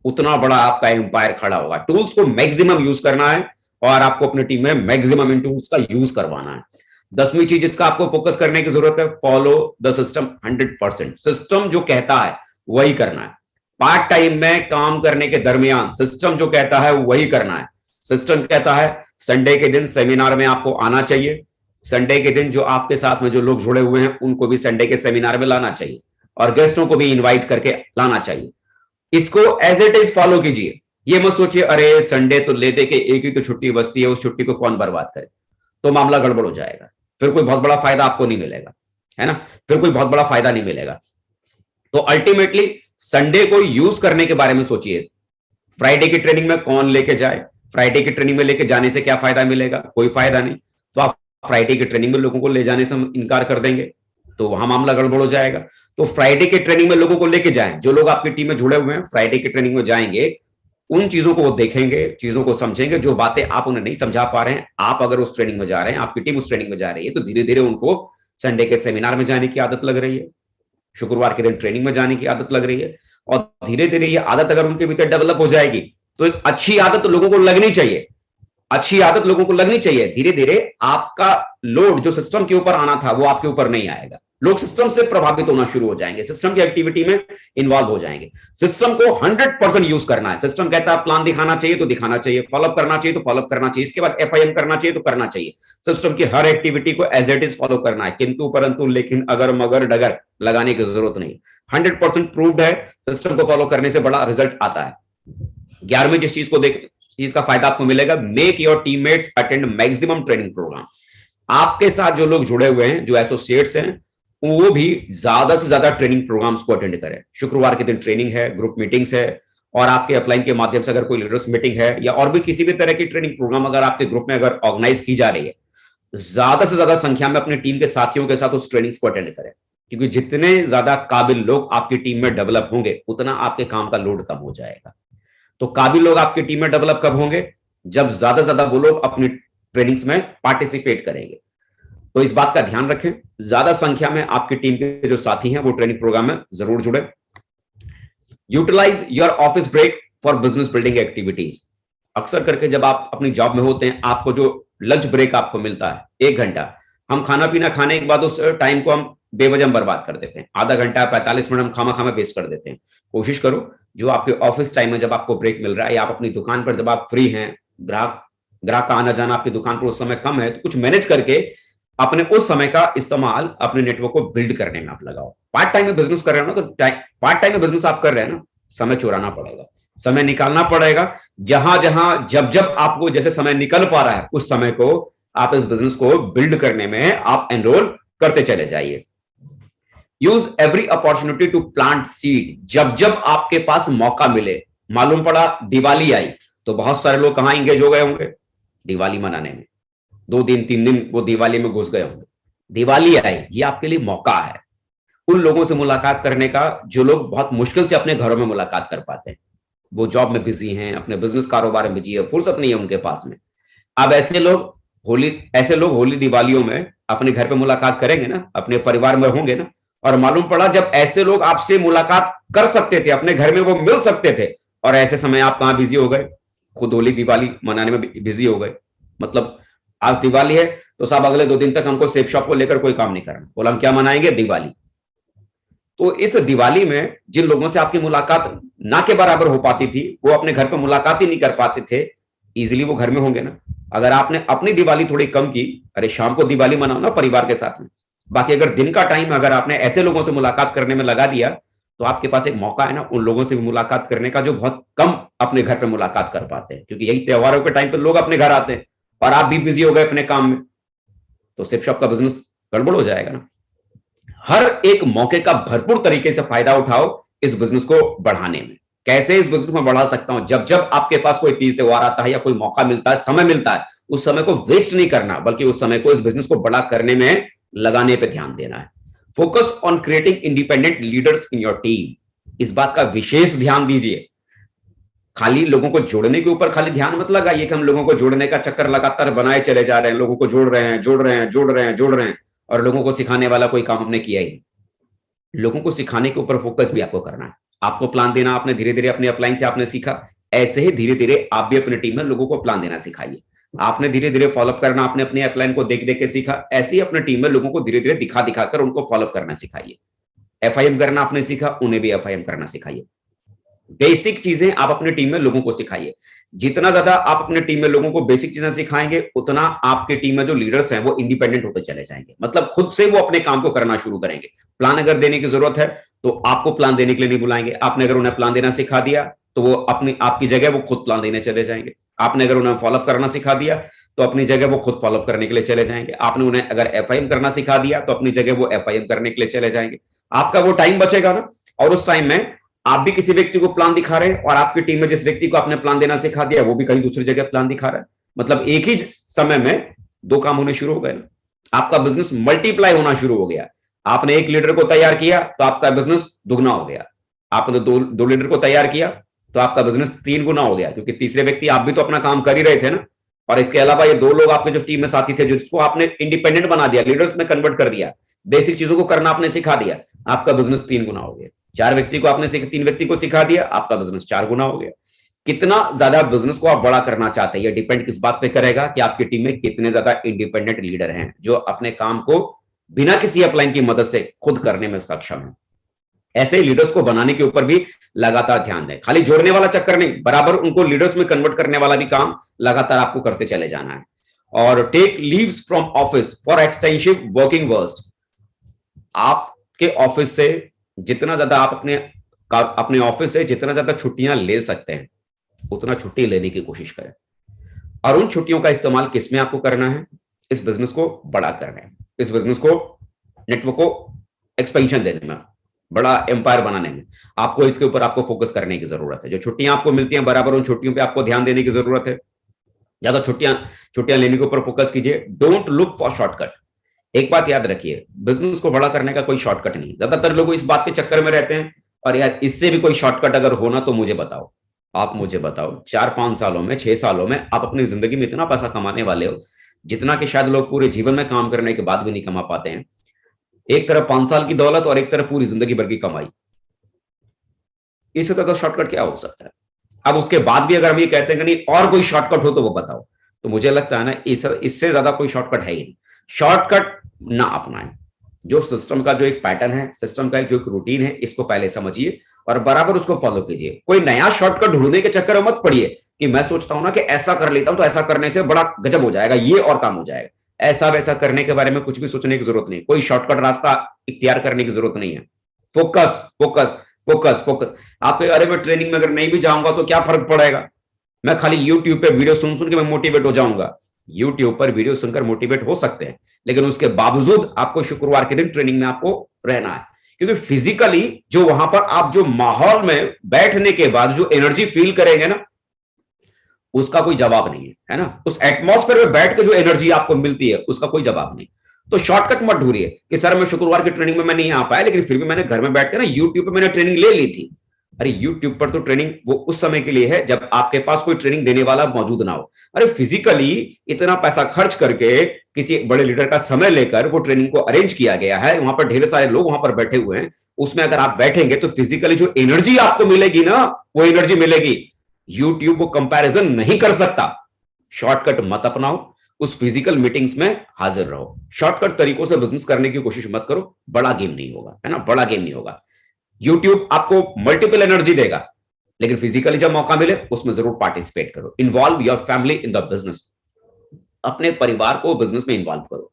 उतना बड़ा आपका एम्पायर खड़ा होगा। टूल्स को मैक्सिमम यूज करना है और आपको अपनी टीम में मैक्सिमम इन टूल्स का यूज करवाना है। 10वीं चीज इसका आपको फोकस करने की जरूरत है, फॉलो द सिस्टम 100%। सिस्टम जो कहता है वही करना है। पार्ट टाइम में काम करने के दरमियान सिस्टम जो कहता है वही करना है। सिस्टम कहता है संडे के दिन सेमिनार में आपको आना चाहिए, संडे के दिन जो आपके साथ में जो लोग जुड़े हुए हैं उनको भी संडे के सेमिनार में लाना चाहिए, और गेस्टों को भी इनवाइट करके लाना चाहिए। इसको एज इट इज फॉलो कीजिए। ये मत सोचिए अरे संडे तो ले दे के एक ही तो छुट्टी बचती है, उस छुट्टी को कौन बर्बाद करे, तो मामला गड़बड़ हो जाएगा, फिर कोई बहुत बड़ा फायदा आपको नहीं मिलेगा, है ना, फिर कोई बहुत बड़ा फायदा नहीं मिलेगा। तो अल्टीमेटली संडे को यूज करने के बारे में सोचिए। फ्राइडे की ट्रेनिंग में कौन लेके जाए, फ्राइडे की ट्रेनिंग में लेके जाने से क्या फायदा मिलेगा, कोई फायदा नहीं। तो आप फ्राइडे की ट्रेनिंग में लोगों को ले जाने से इनकार कर देंगे तो वहां मामला गड़बड़ हो जाएगा। तो फ्राइडे की ट्रेनिंग में लोगों को लेके जाएं, जो लोग आपकी टीम में जुड़े हुए हैं फ्राइडे की ट्रेनिंग में जाएंगे, उन चीजों को वो देखेंगे, चीजों को समझेंगे, जो बातें आप उन्हें नहीं समझा पा रहे हैं। आप अगर उस ट्रेनिंग में जा रहे हैं, आपकी टीम उस ट्रेनिंग में जा रही है, तो धीरे धीरे उनको संडे के सेमिनार में जाने की आदत लग रही है, शुक्रवार के दिन ट्रेनिंग में जाने की आदत लग रही है, और धीरे धीरे ये आदत अगर उनके भीतर डेवलप हो जाएगी तो एक अच्छी आदत लोगों को लगनी चाहिए, अच्छी आदत लोगों को लगनी चाहिए। धीरे धीरे आपका लोड जो सिस्टम के ऊपर आना था वो आपके ऊपर नहीं आएगा, लोग सिस्टम से प्रभावित होना शुरू हो जाएंगे, सिस्टम की एक्टिविटी में इन्वॉल्व हो जाएंगे। सिस्टम को 100% यूज करना है। सिस्टम कहता है प्लान दिखाना चाहिए तो दिखाना चाहिए, फॉलोअप करना चाहिए तो फॉलोअप करना चाहिए, इसके बाद एफआईएम करना चाहिए तो करना चाहिए। सिस्टम की हर एक्टिविटी को एज इट इज फॉलो करना है, किंतु परंतु लेकिन अगर मगर डगर लगाने की जरूरत नहीं। 100% प्रूव्ड है, सिस्टम को फॉलो करने से बड़ा रिजल्ट आता है। 11वीं जिस चीज का फायदा आपको मिलेगा, make your teammates attend maximum training program. आपके साथ जो लोग जुड़े हुए हैं, जो एसोसिएट्स हैं, वो भी ज्यादा से ज्यादा ट्रेनिंग प्रोग्राम्स को अटेंड करें। शुक्रवार के दिन ट्रेनिंग है, ग्रुप मीटिंग्स है, और आपके अपलाइन के माध्यम से अगर कोई लीडर्स मीटिंग है या और भी किसी भी तरह की ट्रेनिंग प्रोग्राम अगर आपके ग्रुप में अगर ऑर्गेनाइज की जा रही है, ज्यादा से ज्यादा संख्या में अपनी टीम के साथियों के साथ उस ट्रेनिंग्स को अटेंड करें। क्योंकि जितने ज्यादा काबिल लोग आपकी टीम में डेवलप होंगे, उतना आपके काम का लोड कम हो जाएगा। तो काबिल लोग आपकी टीम में डेवलप कब होंगे? जब ज्यादा से ज्यादा वो लोग अपनी ट्रेनिंग्स में पार्टिसिपेट करेंगे। तो इस बात का ध्यान रखें, ज्यादा संख्या में आपकी टीम के जो साथी हैं वो ट्रेनिंग प्रोग्राम में जरूर जुड़े। Utilize your office break for business building activities. अक्सर करके जब आप अपनी जॉब में होते हैं, आपको जो लंच ब्रेक आपको मिलता है 1 घंटा, हम खाना पीना खाने के बाद उस टाइम को हम बेवजह बर्बाद कर देते हैं। आधा घंटा 45 मिनट हम खामा खामा वेस्ट कर देते हैं। कोशिश करो जो आपके ऑफिस टाइम में जब आपको ब्रेक मिल रहा है, या आप अपनी दुकान पर जब आप फ्री हैं, ग्राहक का आना जाना आपकी दुकान पर उस समय कम है, तो कुछ मैनेज करके अपने उस समय का इस्तेमाल अपने नेटवर्क को बिल्ड करने में आप लगाओ। पार्ट टाइम में बिजनेस कर रहे हो ना, तो पार्ट टाइम में बिजनेस आप कर रहे हैं ना, समय चुराना पड़ेगा, समय निकालना पड़ेगा। जहां जहां जब जब आपको जैसे समय निकल पा रहा है, उस समय को आप इस बिजनेस को बिल्ड करने में आप एनरोल करते चले जाइए। Use every opportunity to plant seed. जब जब आपके पास मौका मिले, मालूम पड़ा दिवाली आई तो बहुत सारे लोग कहां एंगेज हो गए होंगे? दिवाली मनाने में। 2 दिन 3 दिन वो दिवाली में घुस गए होंगे। दिवाली आई, ये आपके लिए मौका है उन लोगों से मुलाकात करने का जो लोग बहुत मुश्किल से अपने घरों में मुलाकात कर पाते हैं। वो जॉब में बिजी हैं, अपने बिजनेस कारोबार में बिजी है, फुर्सत नहीं है उनके पास में। अब ऐसे लोग होली दिवालियों में अपने घर पे मुलाकात करेंगे ना, अपने परिवार में होंगे ना, और मालूम पड़ा जब ऐसे लोग आपसे मुलाकात कर सकते थे, अपने घर में वो मिल सकते थे, और ऐसे समय आप कहां बिजी हो गए? खुद होली दिवाली मनाने में बिजी हो गए। मतलब आज दिवाली है तो साहब अगले 2 दिन तक हमको सेफ शॉप को लेकर कोई काम नहीं करना, बोला हम क्या मनाएंगे? दिवाली। तो इस दिवाली में जिन लोगों से आपकी मुलाकात ना के बराबर हो पाती थी, वो अपने घर पे मुलाकात ही नहीं कर पाते थे, इजीली वो घर में होंगे ना। अगर आपने अपनी दिवाली थोड़ी कम की, अरे शाम को दिवाली मनाओ ना परिवार के साथ में। बाकी अगर दिन का टाइम अगर आपने ऐसे लोगों से मुलाकात करने में लगा दिया, तो आपके पास एक मौका है ना उन लोगों से भी मुलाकात करने का जो बहुत कम अपने घर पे मुलाकात कर पाते हैं। क्योंकि यही त्योहारों के टाइम पे लोग अपने घर आते हैं और आप भी बिजी हो गए अपने काम में, तो सेफ शॉप का बिजनेस गड़बड़ हो जाएगा ना। हर एक मौके का भरपूर तरीके से फायदा उठाओ इस बिजनेस को बढ़ाने में। कैसे इस बिजनेस में बढ़ा सकता हूं? जब जब आपके पास कोई तीज त्योहार आता है या कोई मौका मिलता है, समय मिलता है, उस समय को वेस्ट नहीं करना, बल्कि उस समय को इस बिजनेस को बड़ा करने में लगाने पे ध्यान देना है। Focus on creating independent leaders in your team. इस बात का विशेष ध्यान दीजिए। खाली लोगों को जोड़ने के ऊपर खाली ध्यान मत लगाइए कि हम लोगों को जोड़ने का चक्कर लगातार बनाए चले जा रहे हैं, लोगों को जोड़ रहे हैं, और लोगों को सिखाने वाला कोई काम हमने किया ही। लोगों को सिखाने के ऊपर फोकस भी आपको करना है। आपको प्लान देना आपने धीरे धीरे अपने अपलाइन से आपने सीखा, ऐसे ही धीरे धीरे आप भी अपनी टीम में लोगों को प्लान देना सिखाइए। आपने धीरे धीरे फॉलोअप करना आपने अपने अपलाइन को देख देख के सीखा, ऐसे ही अपने टीम में लोगों को धीरे धीरे दिखा दिखाकर उनको फॉलोअप करना सिखाइए। एफआईएम करना आपने सीखा, उन्हें भी एफआईएम करना सिखाइए। बेसिक चीजें आप अपनी टीम में लोगों को सिखाइए। जितना ज्यादा आप अपने टीम में लोगों को बेसिक चीजें सिखाएंगे, उतना आपके टीम में जो लीडर्स हैं वो इंडिपेंडेंट होते चले जाएंगे। मतलब खुद से वो अपने काम को करना शुरू करेंगे। प्लान अगर देने की जरूरत है तो आपको प्लान देने के लिए नहीं बुलाएंगे। आपने अगर उन्हें प्लान देना सिखा दिया तो वो अपनी आपकी जगह वो खुद प्लान देने चले जाएंगे। आपने अगर उन्हें फॉलोअप करना सिखा दिया तो अपनी जगह वो खुद फॉलोअप करने के लिए चले जाएंगे। आपने उन्हें अगर एफआईएम करना सिखा दिया तो अपनी जगह वो एफआईएम करने के लिए चले जाएंगे। आपका वो टाइम बचेगा ना, और उस टाइम में आप भी किसी व्यक्ति को प्लान दिखा रहे हैं, और आपकी टीम में जिस व्यक्ति को आपने प्लान देना सिखा दिया वो भी कहीं दूसरी जगह प्लान दिखा रहा है। मतलब एक ही समय में 2 काम होने शुरू हो गए ना। आपका बिजनेस मल्टीप्लाई होना शुरू हो गया। आपने 1 लीडर को तैयार किया तो आपका बिजनेस दुगना हो गया। आपने 2 लीडर को तैयार किया तो आपका बिजनेस 3 गुना हो गया, क्योंकि तीसरे व्यक्ति आप भी तो अपना काम कर ही रहे थे ना। और इसके अलावा ये 2 लोग आपके जो टीम में साथी थे जिसको आपने इंडिपेंडेंट बना दिया, लीडर्स में कन्वर्ट कर दिया, बेसिक चीजों को करना आपने सिखा दिया, आपका बिजनेस 3 गुना हो गया। 3 व्यक्ति को सिखा दिया, आपका बिजनेस 4 गुना हो गया। कितना ज्यादा बिजनेस को आप बड़ा करना चाहते हैं, ये डिपेंड किस बात पे करेगा कि आपकी टीम में कितने ज्यादा इंडिपेंडेंट लीडर हैं जो अपने काम को बिना किसी अपलाइन की मदद से खुद करने में सक्षम है। ऐसे ही लीडर्स को बनाने के ऊपर भी लगातार ध्यान दें। खाली जोड़ने वाला चक्कर नहीं, बराबर उनको लीडर्स में कन्वर्ट करने वाला भी काम लगातार आपको करते चले जाना है। और take leaves from office for extensive working worst. आपके ऑफिस से जितना ज्यादा आप अपने ऑफिस से जितना ज्यादा छुट्टियां ले सकते हैं उतना छुट्टी लेने की कोशिश करें। और उन छुट्टियों का इस्तेमाल किस में आपको करना है? इस बिजनेस को बड़ा करना है, इस बिजनेस को, नेटवर्क को एक्सपेंशन देने में, बड़ा एम्पायर बनाने में आपको इसके ऊपर आपको फोकस करने की जरूरत है। जो छुट्टियां आपको मिलती हैं बराबर उन छुट्टियों पे आपको ध्यान देने की जरूरत है। ज्यादा छुट्टियां लेने के ऊपर फोकस कीजिए। Don't look for shortcut. एक बात याद रखिए, बिजनेस को बड़ा करने का कोई शॉर्टकट नहीं। ज्यादातर लोग इस बात के चक्कर में रहते हैं, और यार इससे भी कोई शॉर्टकट अगर होना तो मुझे बताओ। आप मुझे बताओ 4-5 सालों में, 6 सालों में आप अपनी जिंदगी में इतना पैसा कमाने वाले हो जितना कि शायद लोग पूरे जीवन में काम करने के बाद भी नहीं कमा पाते हैं। एक तरफ 5 साल की दौलत और एक तरफ पूरी जिंदगी भर की कमाई। इससे तो शॉर्टकट क्या हो सकता है? अब उसके बाद भी अगर हम ये कहते हैं कि नहीं और कोई शॉर्टकट हो तो वो बताओ, तो मुझे लगता है ना इससे ज्यादा कोई शॉर्टकट है ही नहीं। शॉर्टकट ना अपनाएं। जो सिस्टम का जो एक पैटर्न है, सिस्टम का जो एक रूटीन है, इसको पहले समझिए और बराबर उसको फॉलो कीजिए। कोई नया शॉर्टकट ढूंढने के चक्कर में मत पड़िए कि मैं सोचता हूं ना कि ऐसा कर लेता हूं तो ऐसा करने से बड़ा गजब हो जाएगा, ये और काम हो जाएगा। ऐसा वैसा करने के बारे में कुछ भी सोचने की जरूरत नहीं। कोई शॉर्टकट रास्ता इख्तियार करने की जरूरत नहीं है। Focus focus focus focus. आप अरे मैं ट्रेनिंग में अगर नहीं भी जाऊंगा तो क्या फर्क पड़ेगा, मैं खाली यूट्यूब पे वीडियो सुन सुन के मैं मोटिवेट हो जाऊंगा। यूट्यूब पर वीडियो सुनकर मोटिवेट हो सकते हैं, लेकिन उसके बावजूद आपको शुक्रवार के दिन ट्रेनिंग में आपको रहना है। क्योंकि फिजिकली जो वहां पर आप जो माहौल में बैठने के बाद जो एनर्जी फील करेंगे ना, उसका कोई जवाब नहीं है, है ना। उस एटमॉस्फेयर में बैठ के जो एनर्जी आपको मिलती है उसका कोई जवाब नहीं। तो शॉर्टकट मत ढूंढिए कि सर मैं शुक्रवार की ट्रेनिंग में मैं नहीं आ पाया, लेकिन फिर भी मैंने घर में बैठ के ना यूट्यूब पे मैंने ट्रेनिंग ले ली थी। अरे यूट्यूब पर तो ट्रेनिंग वो उस समय के लिए है जब आपके पास कोई ट्रेनिंग देने वाला मौजूद ना हो। अरे फिजिकली इतना पैसा खर्च करके किसी बड़े लीडर का समय लेकर वो ट्रेनिंग को अरेंज किया गया है, वहां पर ढेर सारे लोग वहां पर बैठे हुए हैं। उसमें अगर आप बैठेंगे तो फिजिकली जो एनर्जी आपको मिलेगी ना, वो एनर्जी मिलेगी। यूट्यूब वो कंपैरिजन नहीं कर सकता। शॉर्टकट मत अपनाओ, उस फिजिकल मीटिंग्स में हाजिर रहो। शॉर्टकट तरीकों से बिजनेस करने की कोशिश मत करो, बड़ा गेम नहीं होगा, है ना, बड़ा गेम नहीं होगा। यूट्यूब आपको मल्टीपल एनर्जी देगा, लेकिन फिजिकली जब मौका मिले उसमें जरूर पार्टिसिपेट करो। Involve your family in the business. अपने परिवार को बिजनेस में इन्वॉल्व करो।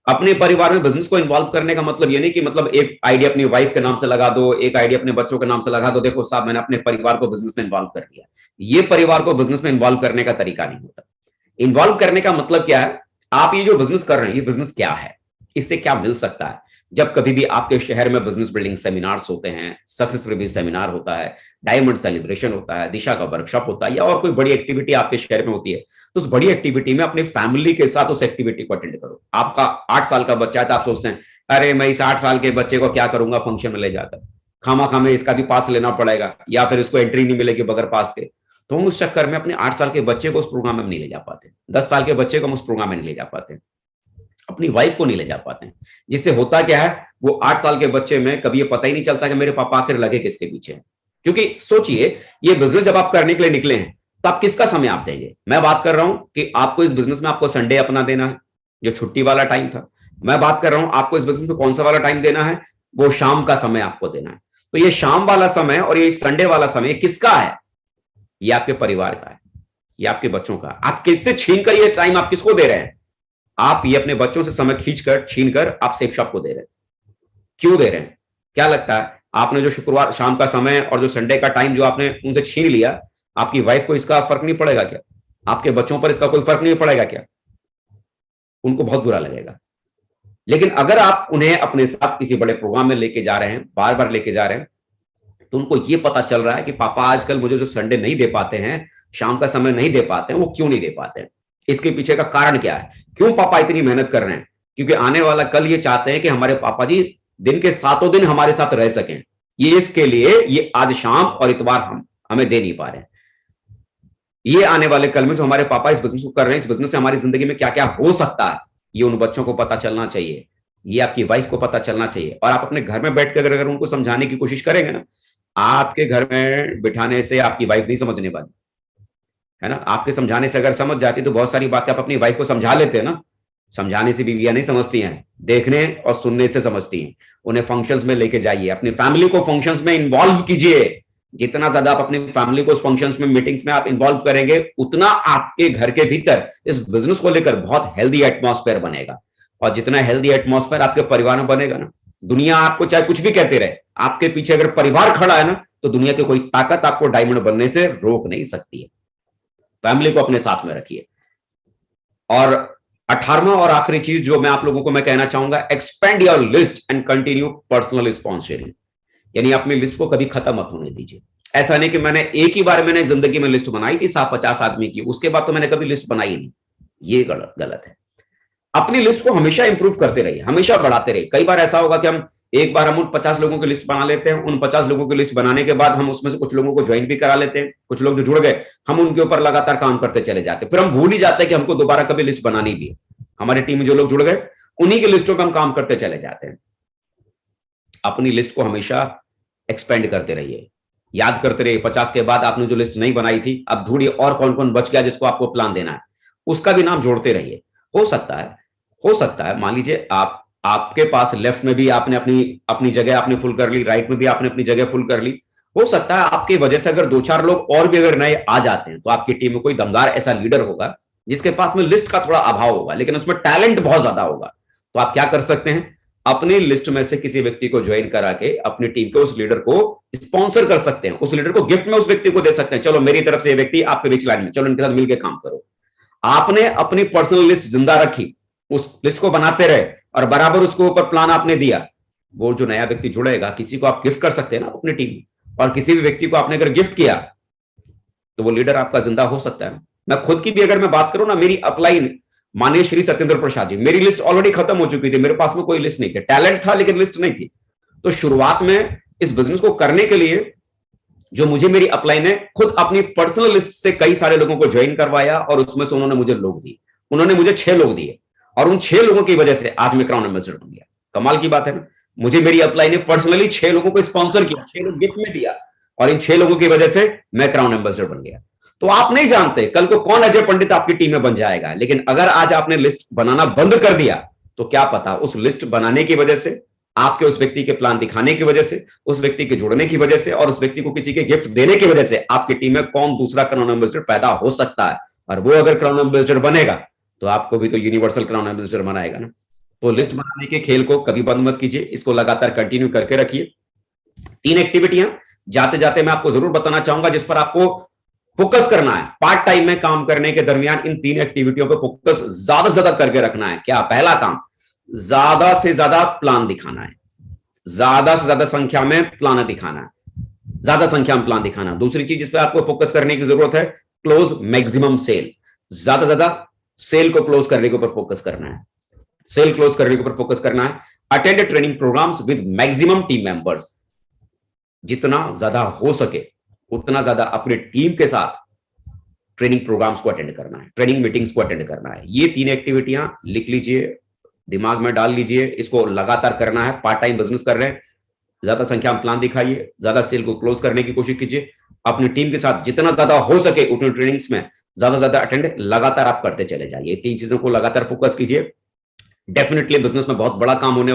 अपने परिवार में बिजनेस को इन्वॉल्व करने का मतलब ये नहीं कि मतलब एक आइडिया अपनी वाइफ के नाम से लगा दो, एक आइडिया अपने बच्चों के नाम से लगा दो, देखो साहब मैंने अपने परिवार को बिजनेस में इन्वॉल्व कर दिया। ये परिवार को बिजनेस में इन्वॉल्व करने का तरीका नहीं होता। इन्वॉल्व करने का मतलब क्या है? आप ये जो बिजनेस कर रहे हैं, ये बिजनेस क्या है, इससे क्या मिल सकता है। जब कभी भी आपके शहर में बिजनेस बिल्डिंग सेमिनार्स होते हैं, सक्सेस रिव्यू सेमिनार होता है, डायमंड सेलिब्रेशन होता है, दिशा का वर्कशॉप होता है, या और कोई बड़ी एक्टिविटी आपके शहर में होती है, तो उस बड़ी एक्टिविटी में अपनी फैमिली के साथ उस एक्टिविटी को अटेंड करो। आपका 8 साल का बच्चा है तो आप सोचते हैं अरे मैं इस 8 साल के बच्चे को क्या करूंगा, फंक्शन में ले जाकर खामा खामे इसका भी पास लेना पड़ेगा, या फिर इसको एंट्री नहीं मिलेगी बगैर पास के। तो हम उस चक्कर में अपने 8 साल के बच्चे को उस प्रोग्राम में नहीं ले जा पाते, 10 साल के बच्चे को हम उस प्रोग्राम में नहीं ले जा पाते, अपनी वाइफ को नहीं ले जा पाते हैं। जिससे होता क्या है, वो 8 साल के बच्चे में कभी ये पता ही नहीं चलता कि मेरे पापा आखिर लगे किसके पीछे हैं। क्योंकि सोचिए, ये बिजनेस जब आप करने के लिए निकले हैं तो आप किसका समय आप देंगे। मैं बात कर रहा हूं कि आपको इस बिजनेस में आपको संडे अपना देना है, जो छुट्टी वाला टाइम था। मैं बात कर रहा हूं आपको इस बिजनेस में कौन सा वाला टाइम देना है, वो शाम का समय आपको देना है। तो ये शाम वाला समय और ये संडे वाला समय किसका है? ये आपके परिवार का है, ये आपके बच्चों का। आप किससे छीन कर ये टाइम आप किसको दे रहे हैं? आप ये अपने बच्चों से समय खींचकर छीनकर आप सेफ शॉप को दे रहे हैं। क्यों दे रहे हैं? क्या लगता है, आपने जो शुक्रवार शाम का समय और जो संडे का टाइम जो आपने उनसे छीन लिया, आपकी वाइफ को इसका फर्क नहीं पड़ेगा क्या? आपके बच्चों पर इसका कोई फर्क नहीं पड़ेगा क्या? उनको बहुत बुरा लगेगा। लेकिन अगर आप उन्हें अपने साथ किसी बड़े प्रोग्राम में लेके जा रहे हैं, बार बार लेके जा रहे हैं, तो उनको ये पता चल रहा है कि पापा आजकल मुझे जो संडे नहीं दे पाते हैं, शाम का समय नहीं दे पाते हैं, वो क्यों नहीं दे पाते हैं, इसके पीछे का कारण क्या है, क्यों पापा इतनी मेहनत कर रहे हैं। क्योंकि आने वाला कल ये चाहते हैं कि हमारे पापा जी दिन के 7 दिन हमारे साथ रह सकें। ये इसके लिए ये आज शाम और इतवार हम हमें दे नहीं पा रहे हैं। ये आने वाले कल में जो हमारे पापा इस बिजनेस को कर रहे हैं, इस बिजनेस से हमारी जिंदगी में क्या क्या हो सकता है, ये उन बच्चों को पता चलना चाहिए, ये आपकी वाइफ को पता चलना चाहिए। और आप अपने घर में बैठकर अगर उनको समझाने की कोशिश करेंगे ना, आपके घर में बिठाने से आपकी वाइफ नहीं समझने वाली, है ना। आपके समझाने से अगर समझ जाती तो बहुत सारी बातें आप अपनी वाइफ को समझा लेते हैं ना, समझाने से बीवियां नहीं समझती हैं, देखने और सुनने से समझती हैं। उन्हें फंक्शंस में लेके जाइए, अपनी फैमिली को फंक्शंस में इन्वॉल्व कीजिए। जितना ज्यादा आप अपनी फैमिली को फंक्शंस में, मीटिंग्स में आप इन्वॉल्व करेंगे, उतना आपके घर के भीतर इस बिजनेस को लेकर बहुत हेल्दी एटमॉस्फेयर बनेगा। और जितना हेल्दी एटमॉस्फेयर आपके परिवार में बनेगा ना, दुनिया आपको चाहे कुछ भी कहते रहे, आपके पीछे अगर परिवार खड़ा है ना, तो दुनिया की कोई ताकत आपको डायमंड बनने से रोक नहीं सकती है। फैमिली को अपने साथ में रखिए। और 18वां और आखिरी चीज जो मैं आप लोगों को मैं कहना चाहूंगा, expand your list and continue personal sponsoring. यानी अपनी लिस्ट को कभी खत्म मत होने दीजिए। ऐसा नहीं कि मैंने एक ही बार मैंने जिंदगी में लिस्ट बनाई थी 50 आदमी की, उसके बाद तो मैंने कभी लिस्ट बनाई नहीं। ये गलत है। अपनी लिस्ट को हमेशा इंप्रूव करते रहिए, हमेशा बढ़ाते रहिए। कई बार ऐसा होगा कि हम एक बार हम उन 50 लोगों की लिस्ट बना लेते हैं, उन 50 लोगों की लिस्ट बनाने के बाद हम उसमें से कुछ लोगों को ज्वाइन भी करा लेते हैं, कुछ लोग जो जुड़ गए हम उनके ऊपर लगातार काम करते चले जाते हैं, फिर हम भूल ही जाते हैं कि हमको दोबारा कभी लिस्ट बनानी भी है। हमारी टीम में जो लोग जुड़ गए उन्हीं की लिस्टों पर हम काम करते चले जाते हैं। अपनी लिस्ट को हमेशा एक्सपेंड करते रहिए, याद करते रहिए। 50 के बाद आपने जो लिस्ट नहीं बनाई थी, अब ढूंढिए और कौन कौन बच गया जिसको आपको प्लान देना है, उसका भी नाम जोड़ते रहिए। हो सकता है मान लीजिए आपके पास लेफ्ट में भी आपने अपनी जगह आपने फुल कर ली, राइट में भी आपने अपनी जगह फुल कर ली। हो सकता है आपकी वजह से अगर 2-4 लोग और भी अगर नए आ जाते हैं, तो आपकी टीम में कोई दमदार ऐसा लीडर होगा जिसके पास में लिस्ट का थोड़ा अभाव होगा, लेकिन उसमें टैलेंट बहुत ज्यादा होगा। तो आप क्या कर सकते हैं, अपनी लिस्ट में से किसी व्यक्ति को ज्वाइन करा के अपनी टीम के उस लीडर को स्पॉन्सर कर सकते हैं, उस लीडर को गिफ्ट में उस व्यक्ति को दे सकते हैं। चलो मेरी तरफ से ये व्यक्ति आपके बीच लाइन में, चलो इनके साथ मिलकर काम करो। आपने अपनी पर्सनल लिस्ट जिंदा रखी, उस लिस्ट को बनाते रहे और बराबर उसके ऊपर प्लान आपने दिया। वो जो नया व्यक्ति जुड़ेगा, किसी को आप गिफ्ट कर सकते हैं ना अपनी टीम में, और किसी भी व्यक्ति को आपने अगर गिफ्ट किया तो वो लीडर आपका जिंदा हो सकता है। मैं खुद की भी अगर मैं बात करूं ना, मेरी अपलाइन माननीय श्री सत्येंद्र प्रसाद जी, मेरी लिस्ट ऑलरेडी खत्म हो चुकी थी, मेरे पास में कोई लिस्ट नहीं थी, टैलेंट था लेकिन लिस्ट नहीं थी। तो शुरुआत में इस बिजनेस को करने के लिए जो मुझे मेरी अपलाइन है, खुद अपनी पर्सनल लिस्ट से कई सारे लोगों को ज्वाइन करवाया और उसमें से उन्होंने मुझे लोग दिए। उन्होंने मुझे 6 लोग दिए और उन 6 लोगों की वजह से आज मैं क्राउन एम्बेसडर बन गया। कमाल की बात है ना। मुझे मेरी अपलाइन ने पर्सनली 6 लोगों को स्पॉन्सर किया, 6 लोग गिफ्ट में दिया, और इन 6 लोगों की वजह से मैं क्राउन एम्बेसडर बन गया। तो आप नहीं जानते कल को कौन अजय पंडित आपकी टीम में बन जाएगा, लेकिन अगर आज आपने लिस्ट बनाना बंद कर दिया तो क्या पता उस लिस्ट बनाने की वजह से, आपके उस व्यक्ति के प्लान दिखाने की वजह से, उस व्यक्ति के जुड़ने की वजह से और उस व्यक्ति को किसी के गिफ्ट देने की वजह से आपकी टीम में कौन दूसरा क्राउन एम्बेसडर पैदा हो सकता है। और वो अगर क्राउन एम्बेसडर बनेगा तो आपको भी तो यूनिवर्सल क्राउन एम्बेसडर बनाएगा ना। तो लिस्ट बनाने के खेल को कभी बंद मत कीजिए, इसको लगातार कंटिन्यू करके रखिए। 3 एक्टिविटियां जाते जाते मैं आपको जरूर बताना चाहूंगा जिस पर आपको फोकस करना है। पार्ट टाइम में काम करने के दरमियान इन 3 एक्टिविटियों पर फोकस ज्यादा से ज्यादा करके रखना है। क्या? पहला काम, ज्यादा से ज्यादा प्लान दिखाना है, ज्यादा से ज्यादा संख्या में प्लान दिखाना है, ज्यादा संख्या में प्लान दिखाना। दूसरी चीज जिस पर आपको फोकस करने की जरूरत है, क्लोज मैक्सिमम सेल, ज्यादा से ज्यादा सेल को क्लोज करने के ऊपर फोकस करना है, सेल क्लोज करने के ऊपर फोकस करना है। Attend training programmes with maximum team members, जितना ज्यादा हो सके उतना ज्यादा अपने टीम के साथ ट्रेनिंग प्रोग्राम्स को अटेंड करना है, ट्रेनिंग मीटिंग्स को अटेंड करना है। ये 3 एक्टिविटियां लिख लीजिए, दिमाग में डाल लीजिए, इसको लगातार करना है। पार्ट टाइम बिजनेस कर रहे हैं, ज्यादा संख्या में प्लान दिखाइए, ज्यादा सेल को क्लोज करने की कोशिश कीजिए, अपनी टीम के साथ जितना ज्यादा हो सके उतनी ट्रेनिंग्स में ज्यादा ज्यादा अटेंड लगातार आप करते चले जाइए। 3 चीजों को लगातार फोकस कीजिए। डेफिनेटली बिजनेस में बहुत बड़ा काम होने